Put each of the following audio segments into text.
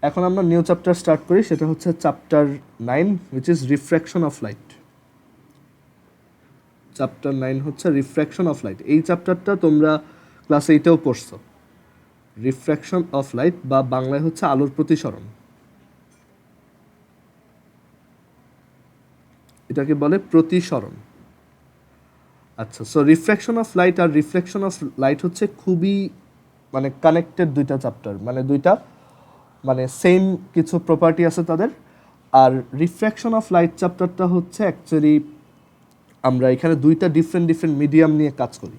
এখন আমরা new chapter start করি, সেটা হচ্ছে chapter 9 which is refraction of light. Chapter 9 হচ্ছে রিফ্র্যাকশন অফ লাইট। এই চ্যাপ্টারটা তোমরা ক্লাস 8-এও পড়ছো। রিফ্র্যাকশন অফ লাইট বা বাংলায় হচ্ছে আলোর প্রতিসরণ, এটাকে বলে প্রতিসরণ। আচ্ছা, সো রিফ্র্যাকশন অফ লাইট আর রিফ্লেকশন অফ লাইট হচ্ছে খুবই মানে কানেক্টেড দুইটা চ্যাপ্টার, মানে দুইটা মানে সেম কিছু প্রপার্টি আছে তাদের। আর রিফ্র্যাকশন অফ লাইট চ্যাপ্টারটা হচ্ছে অ্যাকচুয়ালি আমরা এখানে দুইটা ডিফারেন্ট মিডিয়াম নিয়ে কাজ করি।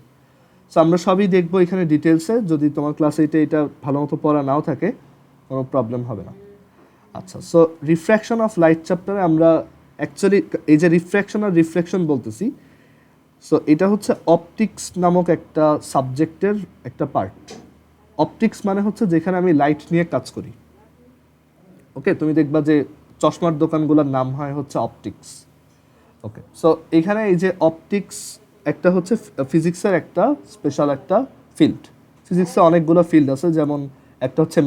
সো আমরা সবই দেখবো এখানে ডিটেলসে। যদি তোমার ক্লাস 8-এ এটা ভালো মতো পড়া নাও থাকে কোনো প্রবলেম হবে না। আচ্ছা, সো রিফ্র্যাকশন অফ লাইট চ্যাপ্টারে আমরা অ্যাকচুয়ালি এই যে রিফ্র্যাকশন আর রিফ্লেকশন বলতেছি, সো এটা হচ্ছে অপটিক্স নামক একটা সাবজেক্টের একটা পার্ট। অপটিক্স মানে হচ্ছে যেখানে আমি লাইট নিয়ে কাজ করি। ওকে, তুমি দেখবা যে চশমার দোকানগুলোর নাম হয় হচ্ছে অপটিক্স। ওকে, সো এখানে এই যে অপটিক্স একটা হচ্ছে ফিজিক্সের একটা স্পেশাল একটা ফিল্ড। ফিজিক্সে অনেকগুলো ফিল্ড আছে, যেমন একটা হচ্ছে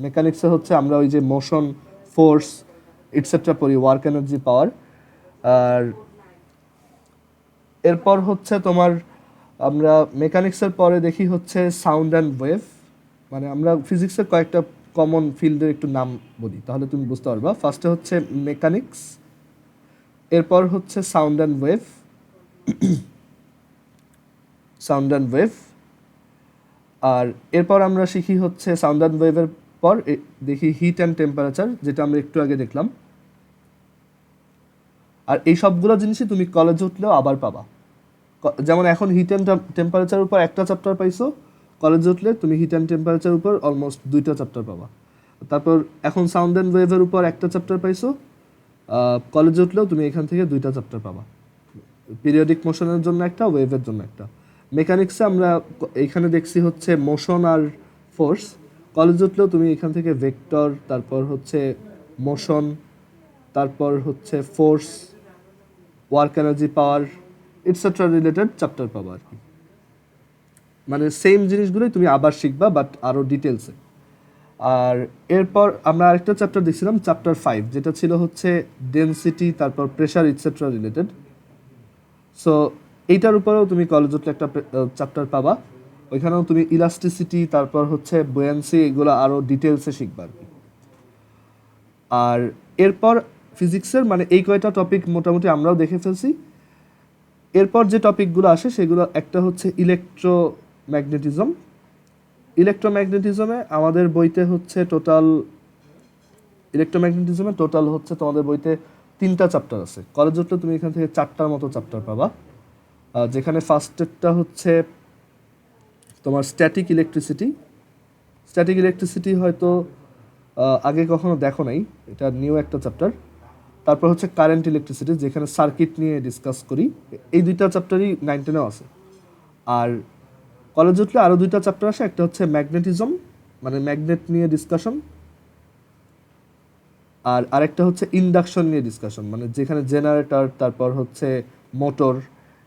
মেকানিক্সে হচ্ছে আমরা ওই যে মোশন, ফোর্স ইটসেট্রা পড়ি, ওয়ার্ক এনার্জি, পাওয়ার। আর এরপর হচ্ছে তোমার আমরা মেকানিক্সের পরে দেখি হচ্ছে সাউন্ড অ্যান্ড ওয়েভ। মানে আমরা ফিজিক্সের কয়েকটা কমন ফিল্ডের একটু নাম বলি, তাহলে তুমি বুঝতে পারবা। ফার্স্টে হচ্ছে মেকানিক্স, এরপর হচ্ছে সাউন্ড অ্যান্ড ওয়েভ। আর এরপর আমরা শিখি হচ্ছে সাউন্ড অ্যান্ড ওয়েভের পর দেখি হিট অ্যান্ড টেম্পারেচার, যেটা আমরা একটু আগে দেখলাম। আর এই সবগুলো জিনিসই তুমি কলেজে উঠলেও আবার পাবা। যেমন এখন হিট অ্যান্ড টেম্পারেচারের উপর একটা চ্যাপ্টার পাইছো, কলেজে উঠলে তুমি হিট অ্যান্ড টেম্পারেচারের উপর অলমোস্ট 2টা চ্যাপ্টার পাবা। তারপর এখন সাউন্ড অ্যান্ড ওয়েভের উপর একটা চ্যাপ্টার পাইছো, কলেজে উঠলেও তুমি এখান থেকে 2টা চ্যাপ্টার পাবা। পিরিয়ডিক মোশনের জন্য একটা, ওয়েভের জন্য একটা। মেকানিক্সে আমরা এখানে দেখছি হচ্ছে মোশন আর ফোর্স, কলেজে উঠলেও তুমি এখান থেকে ভেক্টর, তারপর হচ্ছে মোশন, তারপর হচ্ছে ফোর্স, ওয়ার্ক এনার্জি, পাওয়ার ইটসেট্রা রিলেটেড চ্যাপ্টার পাবা আর কি। মানে সেম জিনিসগুলোই তুমি আবার শিখবা, বাট আরও ডিটেলসে। আর এরপর আমরা আরেকটা চ্যাপ্টার দেখছিলাম, চ্যাপ্টার 5, যেটা ছিল হচ্ছে ডেনসিটি, তারপর প্রেশার ইটসেট্রা রিলেটেড। সো এইটার উপরেও তুমি কলেজ উঠলে একটা চ্যাপ্টার পাবা। ওইখানেও তুমি ইলাস্টিসিটি, তারপর হচ্ছে বুয়ান্সি, এগুলো আরও ডিটেলসে শিখবা আর কি। আর এরপর ফিজিক্সের মানে এই কয়টা টপিক মোটামুটি আমরাও দেখে ফেলছি। এরপর যে টপিকগুলো আসে সেগুলো একটা হচ্ছে ইলেকট্রোম্যাগনেটিজমে আমাদের বইতে হচ্ছে টোটাল হচ্ছে তোমাদের বইতে 3টা চ্যাপ্টার আছে। কলেজ উঠলে তুমি এখান থেকে 4টার মতো চ্যাপ্টার পাবা, যেখানে ফার্স্টেরটা হচ্ছে তোমার স্ট্যাটিক ইলেকট্রিসিটি হয়তো আগে কখনো দেখো নাই, এটা নিউ একটা চ্যাপ্টার। তারপর হচ্ছে কারেন্ট ইলেকট্রিসিটি, যেখানে সার্কিট নিয়ে ডিসকাস করি। এই 2টা চ্যাপ্টারই 9-10-এও আছে। আর কলেজ উঠলে আরও 2টা চ্যাপ্টার আসে, একটা হচ্ছে ম্যাগনেটিজম, মানে ম্যাগনেট নিয়ে ডিসকাশন। আর আরেকটা হচ্ছে ইন্ডাকশন নিয়ে ডিসকাশন, মানে যেখানে জেনারেটর, তারপর হচ্ছে মোটর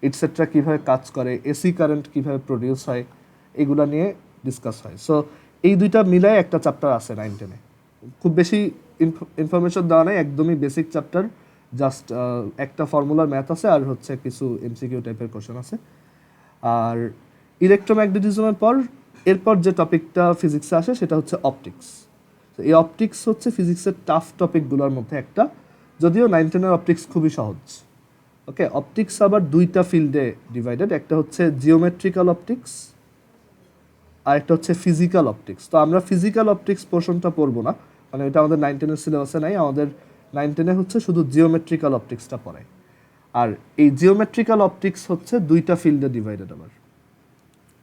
ইটসেট্রা কীভাবে কাজ করে, এসি কারেন্ট কীভাবে প্রডিউস হয়, এগুলো নিয়ে ডিসকাস হয়। সো এই 2টা মিলায় একটা চ্যাপ্টার আছে 9-10-এ। খুব বেশি ইনফরমেশন দেওয়া নেই, একদমই বেসিক চ্যাপ্টার। জাস্ট একটা ফর্মুলার ম্যাথ আছে আর হচ্ছে কিছু এমসিকিউ টাইপের কোশ্চেন আছে। আর ইলেকট্রোম্যাগনেটিজমের এরপর যে টপিকটা ফিজিক্সে আসে সেটা হচ্ছে অপটিক্স। তো এই অপটিক্স হচ্ছে ফিজিক্সের টাফ টপিকগুলোর মধ্যে একটা, যদিও 9-10-এর অপটিক্স খুবই সহজ। ওকে, অপটিক্স আবার 2টা ফিল্ডে ডিভাইডেড, একটা হচ্ছে জিওমেট্রিক্যাল অপটিক্স আর একটা হচ্ছে ফিজিক্যাল অপটিক্স। তো আমরা ফিজিক্যাল অপটিক্স পোর্শনটা পড়বো না, মানে এটা আমাদের 9-10-এর সিলেবাসে নাই। আমাদের 9-10-এ হচ্ছে শুধু জিওমেট্রিক্যাল অপটিক্সটা পড়ায়। আর এই জিওমেট্রিক্যাল অপটিক্স হচ্ছে 2টা ফিল্ডে ডিভাইডেড আবার,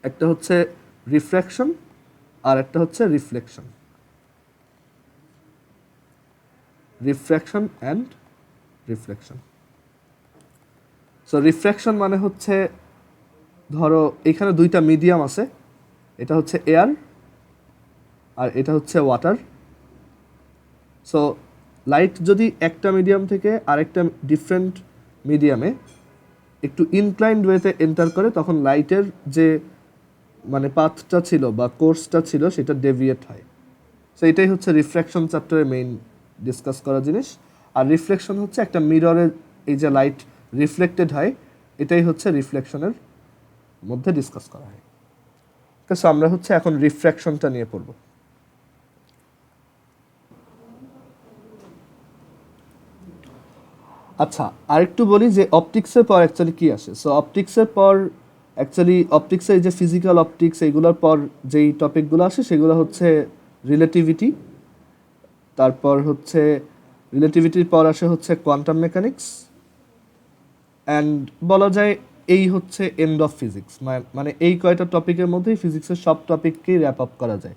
একটা হচ্ছে রিফ্র্যাকশন আর একটা হচ্ছে refraction and reflection. So refraction মানে হচ্ছে ধরো এখানে 2টা মিডিয়াম আছে, এটা হচ্ছে এয়ার আর এটা হচ্ছে ওয়াটার। সো লাইট যদি একটা মিডিয়াম থেকে আরেকটা ডিফারেন্ট মিডিয়ামে একটু ইনক্লাইন্ড ওয়েতে এন্টার করে, তখন লাইটের যে মানে পাথটা ছিল বা কোর্সটা ছিল সেটা ডেভিয়েট হয়। সো এটাই হচ্ছে রিফ্র্যাকশন চ্যাপ্টারের মেইন ডিসকাস করা জিনিস। আর রিফ্লেকশন হচ্ছে একটা মিররের এই যে লাইট রিফ্লেক্টেড হয়, এটাই হচ্ছে রিফ্লেকশনের মধ্যে ডিসকাস করা হয়। সো আমরা হচ্ছে এখন রিফ্র্যাকশনটা নিয়ে পড়ব। আচ্ছা, আরেকটু বলি যে অপটিক্সের পর অ্যাকচুয়ালি কী আসে। সো অপটিক্সের পর অ্যাকচুয়ালি অপটিক্সের এই যে ফিজিক্যাল অপটিক্স এইগুলোর পর যেই টপিকগুলো আসে সেগুলো হচ্ছে রিলেটিভিটি, তারপর হচ্ছে রিলেটিভিটির পর আসে হচ্ছে কোয়ান্টাম মেকানিক্স, অ্যান্ড বলা যায় এই হচ্ছে এন্ড অফ ফিজিক্স। মানে এই কয়টা টপিকের মধ্যেই ফিজিক্সের সব টপিককেই র্যাপ আপ করা যায়।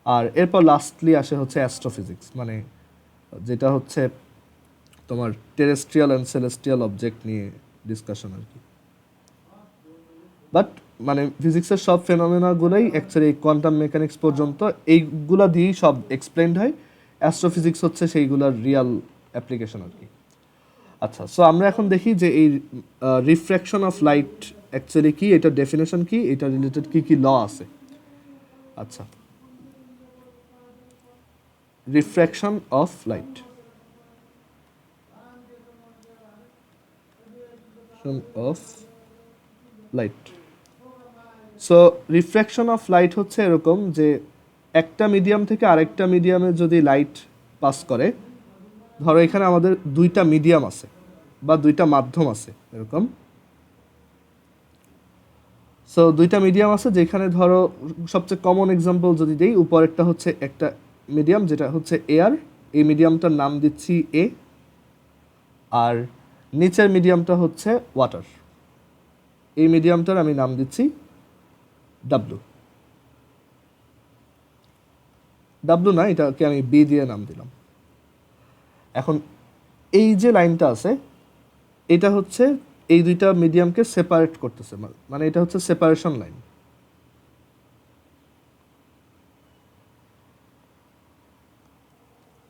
আর এরপর লাস্টলি আসে হচ্ছে অ্যাস্ট্রোফিজিক্স, মানে যেটা হচ্ছে তোমার টেরেস্ট্রিয়াল অ্যান্ড সেলেস্টিয়াল অবজেক্ট নিয়ে ডিসকাশন আর কি। বাট মানে ফিজিক্সের সব ফেনোমেনাগুলোই অ্যাকচুয়ালি কোয়ান্টাম মেকানিক্স পর্যন্ত এইগুলা দিয়েই সব এক্সপ্লেনড হয়। অ্যাস্ট্রোফিজিক্স হচ্ছে সেইগুলার রিয়াল অ্যাপ্লিকেশন আর কি। আচ্ছা, সো আমরা এখন দেখি যে এই রিফ্র্যাকশন অফ লাইট অ্যাকচুয়ালি কি, এটার ডেফিনেশন কি, এটা রিলেটেড কি কি ল আছে। আচ্ছা, refraction of light off light. So refraction of light হচ্ছে এরকম যে একটা মিডিয়াম থেকে আরেকটা মিডিয়ামে যদি লাইট পাস করে, ধরো এখানে আমাদের দুইটা মিডিয়াম আছে বা দুইটা মাধ্যম আছে এরকম। সো দুইটা মিডিয়াম আছে যেখানে ধরো সবচেয়ে কমন এক্সাম্পল যদি দিই, উপরেরটা হচ্ছে একটা মিডিয়াম যেটা হচ্ছে এয়ার, এই মিডিয়ামটার নাম দিচ্ছি এ, আর নিচের মিডিয়ামটা হচ্ছে ওয়াটার, এই মিডিয়ামটার আমি নাম দিচ্ছি ডাব্লু। ডাব্লু না, এটাকে আমি বি দিয়ে নাম দিলাম। এখন এই যে লাইনটা আছে এটা হচ্ছে এই দুইটা মিডিয়ামকে সেপারেট করতেছে, মানে এটা হচ্ছে সেপারেশন লাইন।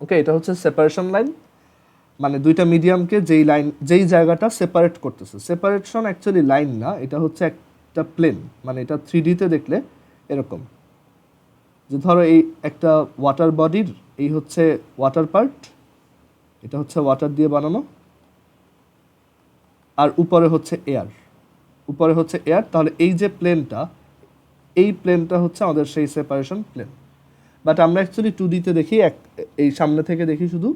ওকে, এটা হচ্ছে সেপারেশন লাইন, মানে দুইটা মিডিয়ামকে যেই জায়গাটা সেপারেট করতেছে। সেপারেশন অ্যাকচুয়ালি লাইন না, এটা হচ্ছে একটা প্লেন, মানে এটা 3D-তে দেখলে এরকম যে ধরো এই একটা ওয়াটার বডির এই হচ্ছে ওয়াটার পার্ট, এটা হচ্ছে ওয়াটার দিয়ে বানানো, আর উপরে হচ্ছে এয়ার, উপরে হচ্ছে এয়ার। তাহলে এই যে প্লেনটা, এই প্লেনটা হচ্ছে আমাদের সেই সেপারেশন প্লেন। বাট আমরা অ্যাকচুয়ালি 2D-তে দেখি, এই সামনে থেকে দেখি শুধু,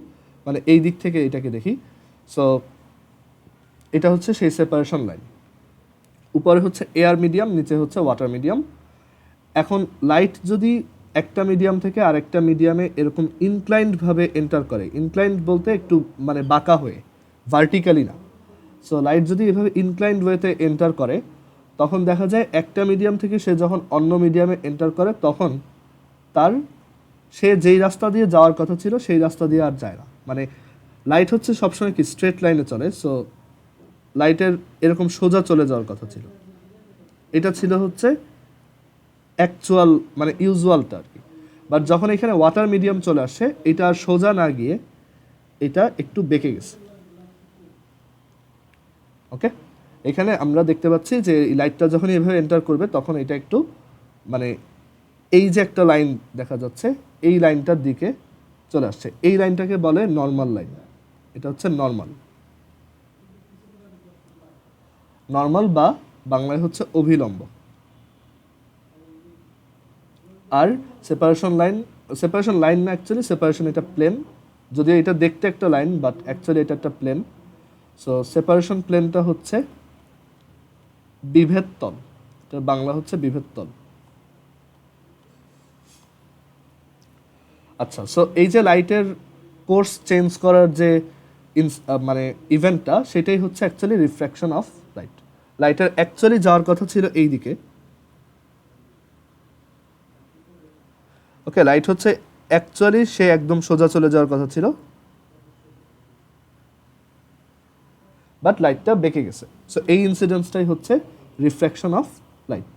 মানে এই দিক থেকে এটাকে দেখি। সো এটা হচ্ছে সেই সেপারেশন লাইন, উপরে হচ্ছে এয়ার মিডিয়াম, নিচে হচ্ছে ওয়াটার মিডিয়াম। এখন লাইট যদি একটা মিডিয়াম থেকে আরেকটা মিডিয়ামে এরকম ইনক্লাইন্ডভাবে এন্টার করে, ইনক্লাইন্ড বলতে একটু মানে বাঁকা হয়ে, ভার্টিক্যালি না। সো লাইট যদি এভাবে ইনক্লাইন্ড ওয়েতে এন্টার করে, তখন দেখা যায় একটা মিডিয়াম থেকে সে যখন অন্য মিডিয়ামে এন্টার করে তখন সে যেই রাস্তা দিয়ে যাওয়ার কথা ছিল সেই রাস্তা দিয়ে আর যায় না। মানে লাইট হচ্ছে সবসময় কি স্ট্রেট লাইনে চলে, সো লাইটের এরকম সোজা চলে যাওয়ার কথা ছিল, এটা ছিল হচ্ছে অ্যাকচুয়াল মানে ইউজুয়ালটা আর কি। বাট যখন এখানে ওয়াটার মিডিয়াম চলে আসে, এটা আর সোজা না গিয়ে এটা একটু বেঁকে গেছে। ওকে, এখানে আমরা দেখতে পাচ্ছি যে লাইটটা যখন এভাবে এন্টার করবে তখন এটা একটু মানে এই যে একটা লাইন দেখা যাচ্ছে এই লাইনটার দিকে চলে আসছে, এই লাইনটাকে বলে নর্মাল লাইন। এটা হচ্ছে নর্মাল, নর্মাল বা বাংলায় হচ্ছে অভিলম্ব। আর সেপারেশন লাইন না, অ্যাকচুয়ালি সেপারেশন এটা প্লেন, যদিও এটা দেখতে একটা লাইন বাট অ্যাকচুয়ালি এটা একটা প্লেন। সো সেপারেশন প্লেনটা হচ্ছে বিভেদ তল, এটা বাংলা হচ্ছে বিভেদ তল। আচ্ছা, সো এই যে লাইটের কোর্স চেঞ্জ করার যে মানে ইভেন্টটা, সেটাই হচ্ছে অ্যাকচুয়ালি রিফ্র্যাকশন অফ লাইট। লাইটের অ্যাকচুয়ালি যাওয়ার কথা ছিল এই দিকে। ওকে, লাইট হচ্ছে অ্যাকচুয়ালি সে একদম সোজা চলে যাওয়ার কথা ছিল, বাট লাইটটা বেঁকে গেছে। সো এই ইনসিডেন্সটাই হচ্ছে refraction of light.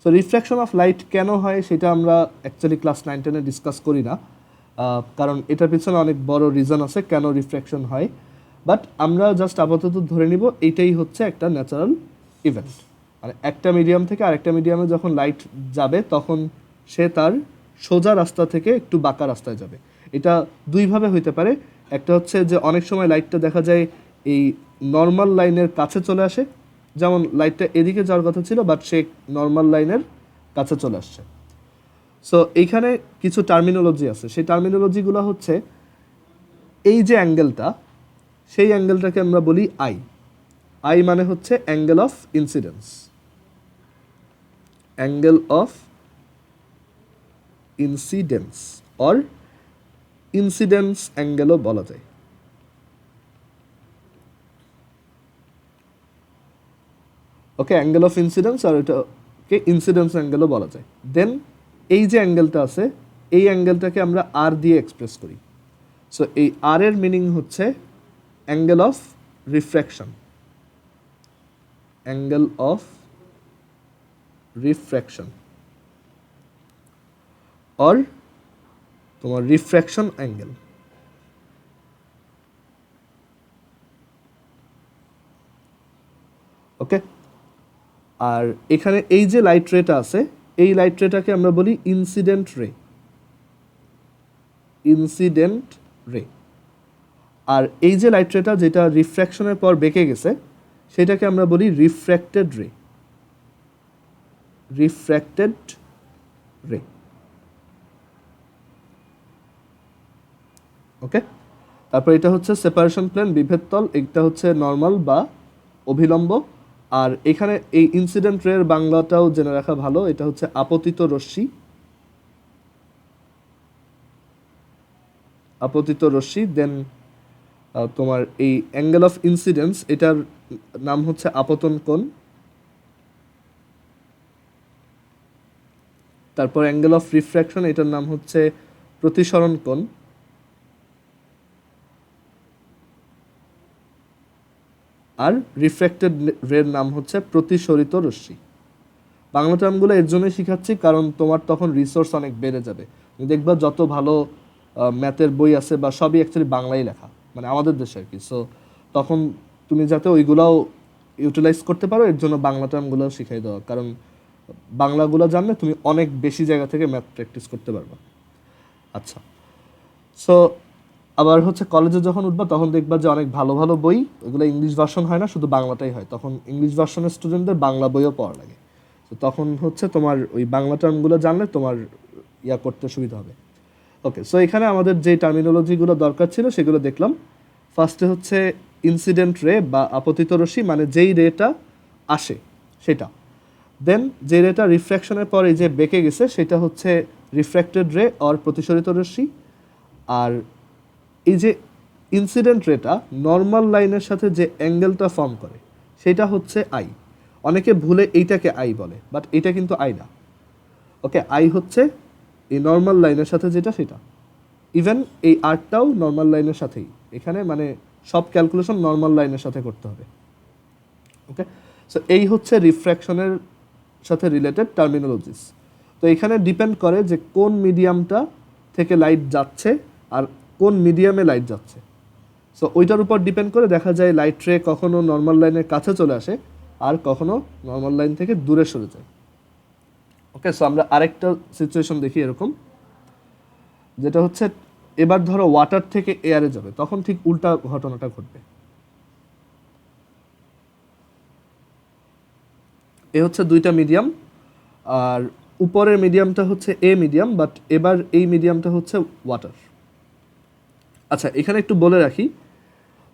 So refraction of light কেন হয় সেটা আমরা অ্যাকচুয়ালি ক্লাস 9-10-এ ডিসকাস করি না, কারণ এটার পিছনে অনেক বড় রিজন আছে কেন রিফ্র্যাকশন হয়। বাট আমরা জাস্ট আপাতত ধরে নিব এইটাই হচ্ছে একটা ন্যাচারাল ইভেন্ট। মানে একটা মিডিয়াম থেকে আরেকটা মিডিয়ামে যখন লাইট যাবে তখন সে তার সোজা রাস্তা থেকে একটু বাঁকা রাস্তায় যাবে। এটা দুইভাবে হইতে পারে। একটা হচ্ছে যে অনেক সময় লাইটটা দেখা যায় এই নর্মাল লাইনের কাছে চলে আসে, যেমন লাইটটা এদিকে যাওয়ার কথা ছিল বাট সে নর্মাল লাইনের কাছে চলে আসছে। সো এইখানে কিছু টার্মিনোলজি আছে, সেই টার্মিনোলজিগুলো হচ্ছে এই যে অ্যাঙ্গেলটা, সেই অ্যাঙ্গেলটাকে আমরা বলি আই। আই মানে হচ্ছে angle of incidence, angle of incidence or incidence অ্যাঙ্গেলও বলা যায়। ওকে, অ্যাঙ্গেল অফ ইনসিডেন্স আর এটাকে ইনসিডেন্স অ্যাঙ্গেলও বলা যায়। দেন এই যে অ্যাঙ্গেলটা আছে, এই অ্যাঙ্গেলটাকে আমরা আর দিয়ে এক্সপ্রেস করি। সো এই আর এর মিনিং হচ্ছে angle of refraction, angle of refraction or তোমার রিফ্র্যাকশন অ্যাঙ্গেল। ওকে, আর এখানে এই যে লাইট রেটা আছে, এই লাইট রেটাকে আমরা বলি ইনসিডেন্ট রে, ইনসিডেন্ট রে। আর এই যে লাইট রেটা যেটা রিফ্র্যাকশনের পর বেঁকে গেছে, সেটাকে আমরা বলি রিফ্র্যাক্টেড রে, রিফ্র্যাক্টেড রে। ওকে, তারপর এটা হচ্ছে সেপারেশন প্লেন, বিভেদ তল, এটা হচ্ছে নর্মাল বা অভিলম্ব। আর এখানে এই ইনসিডেন্ট রে এর বাংলাটাও জেনে রাখা ভালো, এটা হচ্ছে আপতিত রশ্মি, আপতিত রশ্মি। দেন তোমার এই অ্যাঙ্গেল অফ ইনসিডেন্স, এটার নাম হচ্ছে আপতন কোণ। তারপর অ্যাঙ্গেল অফ রিফ্র্যাকশন, এটার নাম হচ্ছে প্রতিসরণ কোণ। আর রিফ্র্যাক্টেড রের নাম হচ্ছে প্রতিসরিত রশ্মি। বাংলা টার্মগুলো এর জন্যই শিখাচ্ছি কারণ তোমার তখন রিসোর্স অনেক বেড়ে যাবে। তুমি দেখবা যত ভালো ম্যাথের বই আছে বা সবই অ্যাকচুয়ালি বাংলায় লেখা, মানে আমাদের দেশে আর কি। সো তখন তুমি যাতে ওইগুলাও ইউটিলাইজ করতে পারো, এর জন্য বাংলা টার্মগুলো শিখাই দেওয়া। কারণ বাংলাগুলো জানলে তুমি অনেক বেশি জায়গা থেকে ম্যাথ প্র্যাকটিস করতে পারবা। আচ্ছা, সো আবার হচ্ছে কলেজে যখন উঠবা তখন দেখবা যে অনেক ভালো ভালো বই, ওগুলো ইংলিশ ভার্সন হয় না, শুধু বাংলাটাই হয়। তখন ইংলিশ ভার্সনের স্টুডেন্টদের বাংলা বইও পড়া লাগে। তো তখন হচ্ছে তোমার ওই বাংলা টার্মগুলো জানলে তোমার ইয়া করতে সুবিধা হবে। ওকে, সো এখানে আমাদের যে টার্মিনোলজিগুলো দরকার ছিল সেগুলো দেখলাম। ফার্স্টে হচ্ছে ইনসিডেন্ট রে বা আপতিত রশ্মি, মানে যেই রেটা আসে সেটা। দেন যে রেটা রিফ্র্যাকশনের পরে যে বেঁকে গেছে সেটা হচ্ছে রিফ্র্যাক্টেড রে অর প্রতিসরিত রশ্মি। আর এই যে ইনসিডেন্ট রেটা নর্মাল লাইনের সাথে যে অ্যাঙ্গেলটা ফর্ম করে সেটা হচ্ছে আই। অনেকে ভুলে এইটাকে আই বলে, বাট এটা কিন্তু আই না। ওকে, আই হচ্ছে এই নর্মাল লাইনের সাথে যেটা সেটা। ইভেন এই আর্টটাও নর্মাল লাইনের সাথেই, এখানে মানে সব ক্যালকুলেশন নর্মাল লাইনের সাথে করতে হবে। ওকে, সো এই হচ্ছে রিফ্র্যাকশনের সাথে রিলেটেড টার্মিনোলজিস। তো এখানে ডিপেন্ড করে যে কোন মিডিয়ামটা থেকে লাইট যাচ্ছে আর কোন মিডিয়ামে লাইট যাচ্ছে। সো ওইটার উপর ডিপেন্ড করে দেখা যায় লাইট রে কখনো নর্মাল লাইনের কাছে চলে আসে আর কখনো নর্মাল লাইন থেকে দূরে সরে যায়। ওকে, সো আমরা আরেকটা সিচুয়েশন দেখি এরকম, যেটা হচ্ছে এবার ধরো ওয়াটার থেকে এয়ারে যাবে, তখন ঠিক উল্টা ঘটনাটা ঘটবে। এ হচ্ছে দুইটা মিডিয়াম, আর উপরের মিডিয়ামটা হচ্ছে এ মিডিয়াম, বাট এবার এই মিডিয়ামটা হচ্ছে ওয়াটার। আচ্ছা, এখানে একটু বলে রাখি,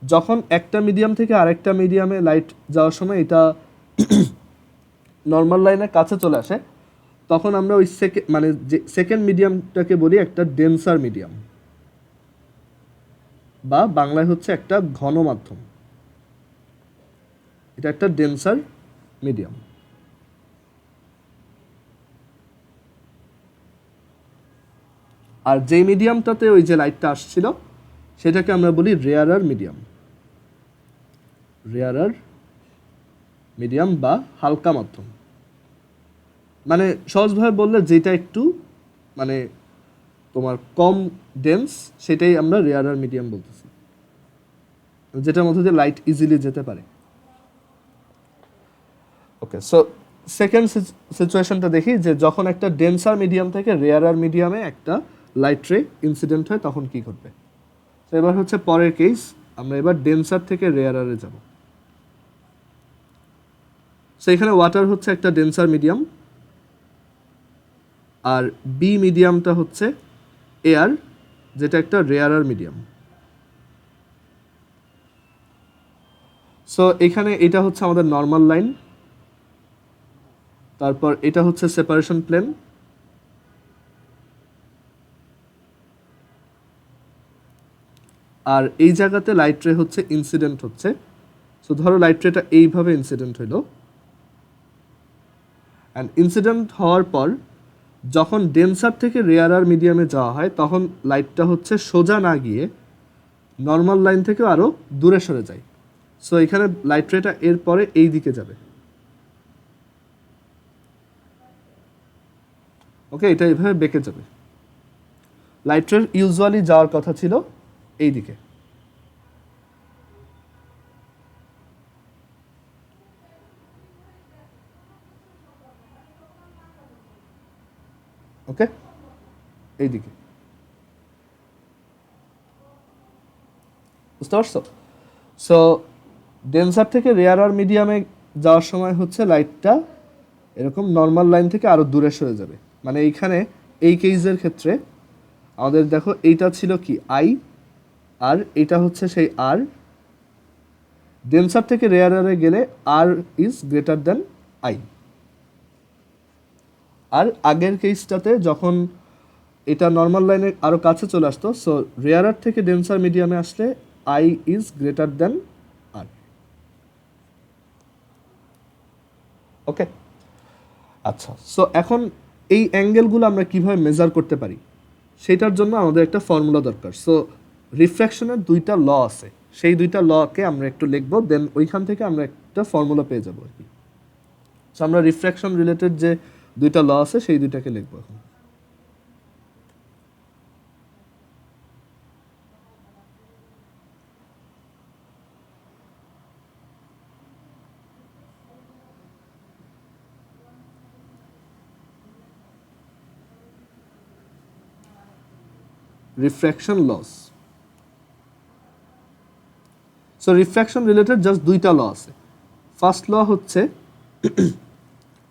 যখন একটা মিডিয়াম থেকে আরেকটা মিডিয়ামে লাইট যাওয়ার সময় এটা নর্মাল লাইনের কাছে চলে আসে, তখন আমরা ওই মানে যে সেকেন্ড মিডিয়ামটাকে বলি একটা ডেন্সার মিডিয়াম, বা বাংলায় হচ্ছে একটা ঘন মাধ্যম। এটা একটা ডেন্সার মিডিয়াম। আর যে মিডিয়ামটাতে ওই যে লাইটটা আসছিল সেটাকে আমরা বলি রেয়ারার মিডিয়াম, রেয়ারার মিডিয়াম বা হালকা মাধ্যম। মানে সহজভাবে বললে যেটা একটু মানে তোমার কম ডেন্স, সেটাই আমরা রেয়ারার মিডিয়াম বলতেছি, যেটার মধ্যে দিয়ে লাইট ইজিলি যেতে পারে। ওকে, সো সেকেন্ড সিচুয়েশনটা দেখি যে যখন একটা ডেন্সার মিডিয়াম থেকে রেয়ারার মিডিয়ামে একটা লাইট রে ইনসিডেন্ট হয় তখন কি ঘটবে। তো এবার হচ্ছে পরের কেস, আমরা এবার ডেন্সার থেকে রেয়ারারে যাব। সো এখানে ওয়াটার হচ্ছে একটা ডেন্সার মিডিয়াম, আর বি মিডিয়ামটা হচ্ছে এয়ার, যেটা একটা রেয়ারার মিডিয়াম। সো এখানে এটা হচ্ছে আমাদের নর্মাল লাইন, তারপর এটা হচ্ছে সেপারেশন প্লেন, আর এই জায়গাতে লাইট রে হচ্ছে ইনসিডেন্ট হচ্ছে। সো ধরো লাইট রেটা এইভাবে ইনসিডেন্ট হইলো, অ্যান্ড ইনসিডেন্ট হওয়ার পর যখন ডেন্সার থেকে রেয়ারার মিডিয়ামে যাওয়া হয় তখন লাইটটা হচ্ছে সোজা না গিয়ে নর্মাল লাইন থেকে আরও দূরে সরে যায়। সো এখানে লাইট রেটা এরপরে এই দিকে যাবে। ওকে, এটা এইভাবে বেঁকে যাবে। লাইট রে ইউজুয়ালি যাওয়ার কথা ছিল এই দিকে। ওকে, এইদিকে, বুঝতে পারছো? সো ডেন্সার থেকে রেয়ারার মিডিয়ামে যাওয়ার সময় হচ্ছে লাইটটা এরকম নর্মাল লাইন থেকে আরও দূরে সরে যাবে। মানে এইখানে এই কেসের ক্ষেত্রে আমাদের দেখো এইটা ছিল কি আই, আর এটা হচ্ছে সেই আর। ডেন্সার থেকে রেয়ারারে গেলে আর ইজ গ্রেটার দ্যান আই। আর আগের কেসটাতে যখন এটা নর্মাল লাইনের আরও কাছে চলে আসতো, সো রেয়ারার থেকে ডেন্সার মিডিয়ামে আসলে আই ইজ গ্রেটার দ্যান আর। ওকে, আচ্ছা। সো এখন এই অ্যাঙ্গেলগুলো আমরা কিভাবে মেজার করতে পারি সেটার জন্য আমাদের একটা ফর্মুলা দরকার। সো রিফ্র্যাকশনের দুইটা ল আছে, সেই দুইটা লকে আমরা একটু লিখবো, দেন ওইখান থেকে আমরা একটা ফর্মুলা পেয়ে যাবো আর কি। সো আমরা রিফ্র্যাকশন রিলেটেড যে দুইটা ল আছে সেই দুইটাকে লিখবো এখন। Refraction laws. So refraction related just দুইটা ল আছে। ফার্স্ট ল হচ্ছে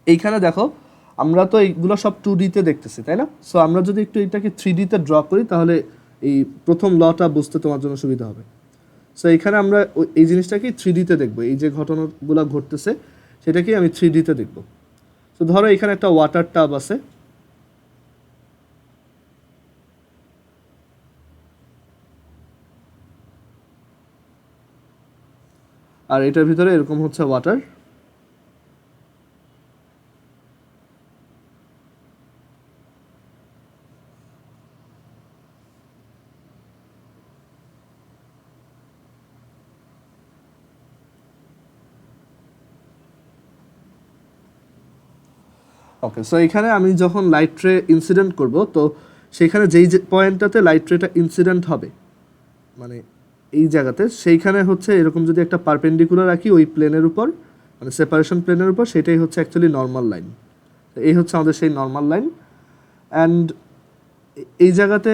এইখানে দেখো আমরা তো এইগুলো সব 2D-তে দেখতেছি, তাই না? সো আমরা যদি একটু এটাকে 3D-তে ড্র করি তাহলে এই প্রথম লটা বুঝতে তোমার জন্য সুবিধা হবে। সো এইখানে আমরা এই জিনিসটাকে 3D-তে দেখবো, এই যে ঘটনাগুলো ঘটতেছে সেটাকেই আমি 3D-তে দেখবো। সো ধরো এখানে একটা ওয়াটার টাব আছে, আর এটার ভিতরে এরকম হচ্ছে ওয়াটার। ওকে, সো এখানে আমি যখন লাইট রে ইনসিডেন্ট করব, তো সেখানে যেই পয়েন্টটাতে লাইট রেটা ইনসিডেন্ট হবে, মানে এই জায়গাতে, সেইখানে হচ্ছে এরকম যদি একটা পারপেন্ডিকুলার রাখি ওই প্লেনের উপর, মানে সেপারেশন প্লেনের উপর, সেটাই হচ্ছে অ্যাকচুয়ালি নর্মাল লাইন। এই হচ্ছে আমাদের সেই নর্মাল লাইন। অ্যান্ড এই জায়গাতে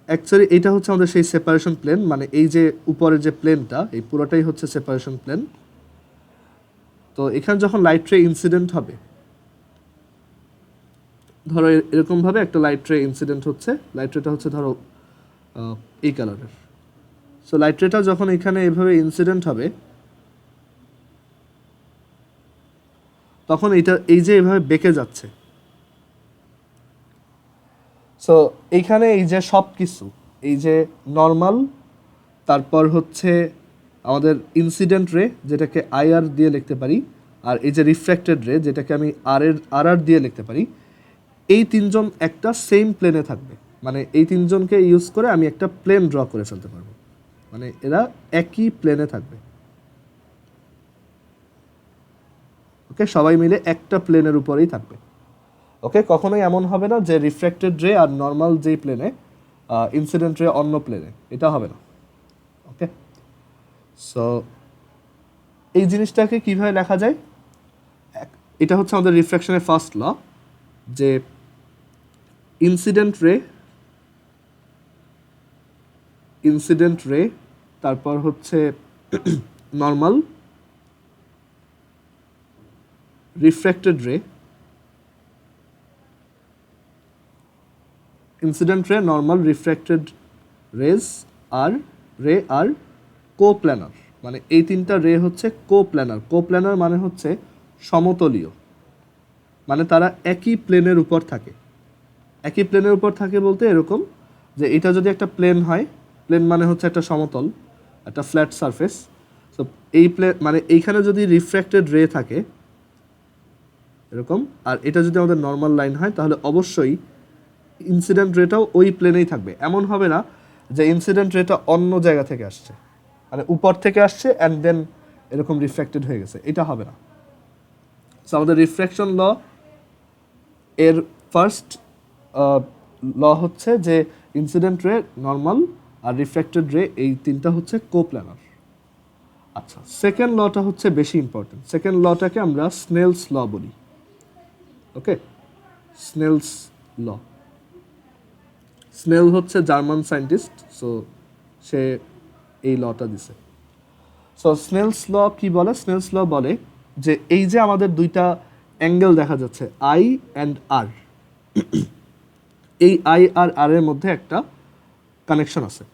অ্যাকচুয়ালি এইটা হচ্ছে আমাদের সেই সেপারেশন প্লেন, মানে এই যে উপরের যে প্লেনটা এই পুরোটাই হচ্ছে সেপারেশন প্লেন। তো এখানে যখন লাইট রে ইনসিডেন্ট হবে, ধরো এরকমভাবে একটা লাইট রে ইনসিডেন্ট হচ্ছে, লাইট রেটা হচ্ছে ধরো এই কালারের। সো লাইট রেটা যখন এখানে এইভাবে ইনসিডেন্ট হবে তখন এটা এই যে এইভাবে বেঁকে যাচ্ছে। সো এইখানে এই যে সব কিছু, এই যে নর্মাল, তারপর হচ্ছে আমাদের ইনসিডেন্ট রে যেটাকে আইআর দিয়ে লিখতে পারি, আর এই যে রিফ্র্যাক্টেড রে যেটাকে আমি আর দিয়ে লিখতে পারি, এই তিনজন একটা সেম প্লেনে থাকবে। মানে এই তিনজনকে ইউজ করে আমি একটা প্লেন ড্র করে ফেলতে পারবো, মানে এরা একই প্লেনে থাকবে। ওকে, সবাই মিলে একটা প্লেনের উপরেই থাকবে। ওকে, কখনোই এমন হবে না যে রিফ্র্যাক্টেড রে আর নর্মাল যেই প্লেনে, ইনসিডেন্ট রে অন্য প্লেনে, এটা হবে না। ওকে, সো এই জিনিসটাকে কিভাবে লেখা যায়? এটা হচ্ছে আমাদের রিফ্র্যাকশনের ফার্স্ট ল, যে ইনসিডেন্ট রে, তারপর হচ্ছে নর্মাল, রিফ্র্যাক্টেড রে, ইনসিডেন্ট রে, নর্মাল, রিফ্র্যাক্টেড রে আর কোপ্ল্যানার। মানে এই তিনটা রে হচ্ছে কোপ্ল্যানার মানে হচ্ছে সমতলীয়, মানে তারা একই প্লেনের উপর থাকে। একই প্লেনের উপর থাকে বলতে এরকম যে এটা যদি একটা প্লেন হয়, প্লেন মানে হচ্ছে একটা সমতল, একটা ফ্ল্যাট সারফেস। সো এই প্লেন মানে এইখানে যদি রিফ্র্যাক্টেড রে থাকে এরকম, আর এটা যদি আমাদের নর্মাল লাইন হয়, তাহলে অবশ্যই ইনসিডেন্ট রেটাও ওই প্লেনেই থাকবে। এমন হবে না যে ইনসিডেন্ট রেটা অন্য জায়গা থেকে আসছে, মানে উপর থেকে আসছে অ্যান্ড দেন এরকম রিফ্র্যাক্টেড হয়ে গেছে, এটা হবে না। সো আমাদের রিফ্র্যাকশন ল এর ফার্স্ট ল হচ্ছে যে ইনসিডেন্ট রে, নর্মাল আর রিফ্র্যাক্টেড রে এই তিনটা হচ্ছে কোপ্ল্যানার। আচ্ছা, সেকেন্ড লটা হচ্ছে বেশি ইম্পর্টেন্ট। সেকেন্ড লটাকে আমরা স্নেলস ল বলি। ওকে, স্নেলস ল। স্নেল হচ্ছে জার্মান সায়েন্টিস্ট, সো সে এই লটা দিছে। সো স্নেলস ল কি বলে? স্নেলস ল বলে যে এই যে আমাদের দুইটা অ্যাঙ্গেল দেখা যাচ্ছে আই অ্যান্ড আর, এই আই আর আর এর মধ্যে একটা কানেকশন আছে।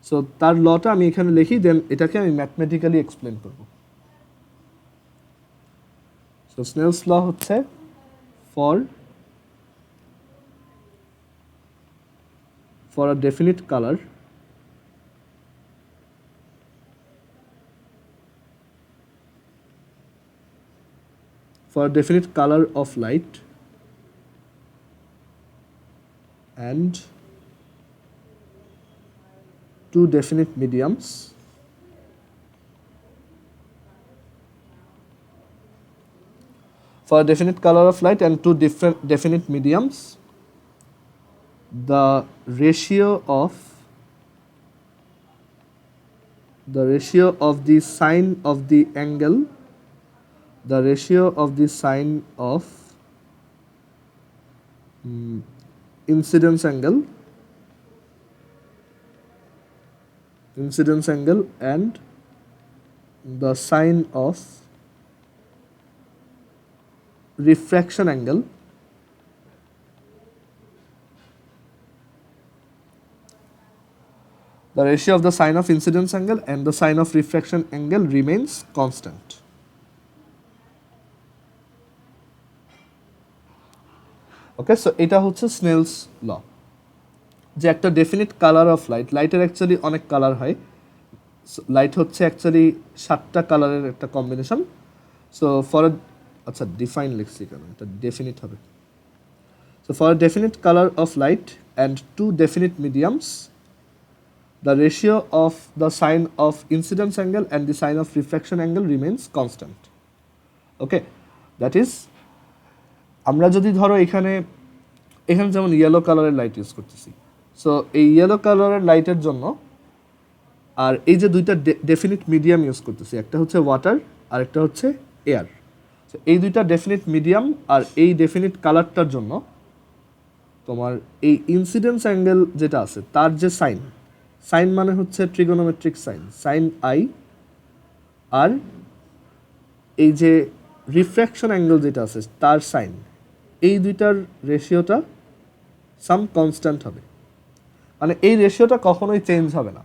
সো তার লটা আমি এখানে লিখি, দেন এটাকে আমি ম্যাথমেটিক্যালি এক্সপ্লেন করব। সো স্নেলস ল হচ্ছে for a definite color, of light and two definite mediums, for a definite color of light and two different definite mediums, the ratio of the sine of the angle, the ratio of the sine of incidence angle and the sine of refraction angle the ratio of the sine of incidence angle and the sine of refraction angle remains constant. Okay, so এটা হচ্ছে Snell's ল, যে একটা definite colour of light, লাইটের actually অনেক colour হয়, light হচ্ছে actually 7টা কালারের একটা কম্বিনেশন। সো আচ্ছা ডিফাইন লিখছি কেন, এটা ডেফিনিট হবে। So for a definite colour of light and two definite mediums, the ratio of the sine of incidence angle and the sine of refraction angle remains constant. Okay, that is, আমরা যদি ধরো এখানে যেমন yellow কালারের light use করতেছি, so এই yellow কালারের লাইটের জন্য আর এই যে দুইটা ডেফিনিট মিডিয়াম ইউজ করতেছি, একটা হচ্ছে ওয়াটার আর একটা হচ্ছে এয়ার। সো এই দুইটা ডেফিনিট মিডিয়াম আর এই ডেফিনিট কালারটার জন্য তোমার এই ইনসিডেন্স অ্যাঙ্গেল যেটা আছে তার যে সাইন মানে হচ্ছে ট্রিগোনোমেট্রিক সাইন আই, আর এই যে রিফ্র্যাকশন অ্যাঙ্গেল যেটা আছে তার সাইন, এই দুইটার রেশিওটা সাম কনস্ট্যান্ট হবে। মানে এই রেশিওটা কখনোই চেঞ্জ হবে না।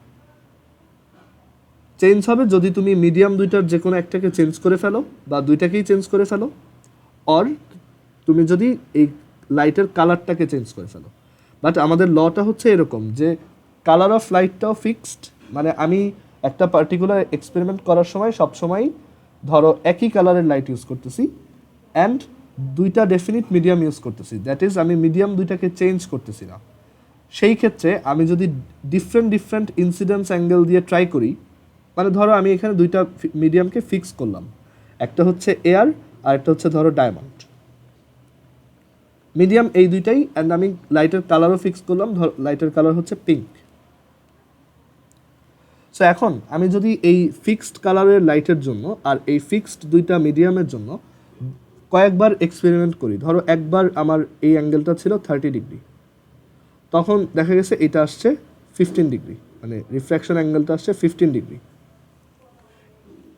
চেঞ্জ হবে যদি তুমি মিডিয়াম দুইটার যে কোনো একটাকে চেঞ্জ করে ফেলো বা দুইটাকেই চেঞ্জ করে ফেলো, অর তুমি যদি এই লাইটের কালারটাকে চেঞ্জ করে ফেলো। বাট আমাদের লটা হচ্ছে এরকম যে কালার অফ লাইটটাও ফিক্সড, মানে আমি একটা পার্টিকুলার এক্সপেরিমেন্ট করার সময় সবসময় ধরো একই কালারের লাইট ইউজ করতেছি অ্যান্ড দুইটা ডেফিনিট মিডিয়াম ইউজ করতেছি, দ্যাট ইজ আমি মিডিয়াম দুইটাকে চেঞ্জ করতেছি না। সেই ক্ষেত্রে আমি যদি ডিফারেন্ট ইনসিডেন্স অ্যাঙ্গেল দিয়ে ট্রাই করি, মানে ধরো আমি এখানে দুইটা মিডিয়ামকে ফিক্স করলাম, একটা হচ্ছে এয়ার আর একটা হচ্ছে ধরো ডায়মন্ড, মিডিয়াম এই দুইটাই, অ্যান্ড আমি লাইটের কালারও ফিক্স করলাম, ধর লাইটের কালার হচ্ছে পিঙ্ক। সো এখন আমি যদি এই ফিক্সড কালারের লাইটের জন্য আর এই ফিক্সড দুইটা মিডিয়ামের জন্য কয়েকবার এক্সপেরিমেন্ট করি, ধরো একবার আমার এই অ্যাঙ্গেলটা ছিল 30 ডিগ্রি, তখন দেখা গেছে এটা আসছে 15 ডিগ্রি, মানে রিফ্র্যাকশন অ্যাঙ্গেলটা আসছে 15 ডিগ্রি।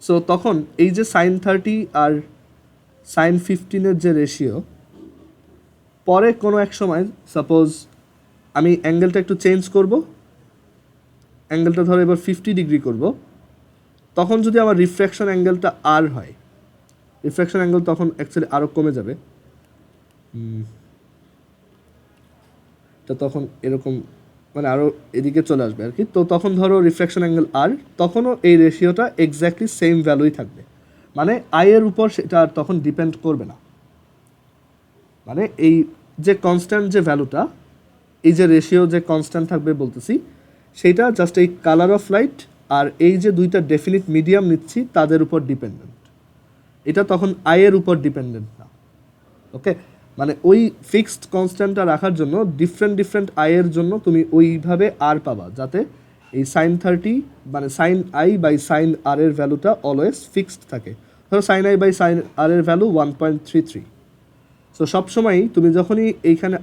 সো তখন এই যে sin30 আর sin15 যে রেশিও, পরে কোনো এক সময় সাপোজ আমি অ্যাঙ্গেলটা একটু চেঞ্জ করব, অ্যাঙ্গেলটা ধরো এবার 50 ডিগ্রি করব, তখন যদি আমার রিফ্র্যাকশন অ্যাঙ্গেলটা আর হয়, রিফ্র্যাকশন অ্যাঙ্গেল তখন অ্যাকচুয়ালি আরও কমে যাবে, তো তখন এরকম মানে আরও এদিকে চলে আসবে আর কি। তো তখন ধরো রিফ্র্যাকশন অ্যাঙ্গেল আর, তখনও এই রেশিওটা এক্স্যাক্টলি সেম ভ্যালুই থাকবে, মানে আয়ের উপর সেটা আর তখন ডিপেন্ড করবে না। মানে এই যে কনস্ট্যান্ট যে ভ্যালুটা, এই যে রেশিও যে কনস্ট্যান্ট থাকবে বলতেছি, সেইটা জাস্ট এই কালার অফ লাইট আর এই যে দুইটা ডেফিনিট মিডিয়াম নিচ্ছি তাদের উপর ডিপেন্ডেন্ট, এটা তখন আয়ের উপর ডিপেন্ডেন্ট না। ওকে, মানে ওই ফিক্সড কনস্ট্যান্টটা রাখার জন্য ডিফারেন্ট আয়ের জন্য তুমি ওইভাবে আর পাবা, যাতে এই sin30 মানে sign I by sine R এর ভ্যালুটা অলওয়েজ ফিক্সড থাকে। ধরো sign I by sine R এর ভ্যালু 1.33। সো সবসময়ই তুমি যখনই এইখানে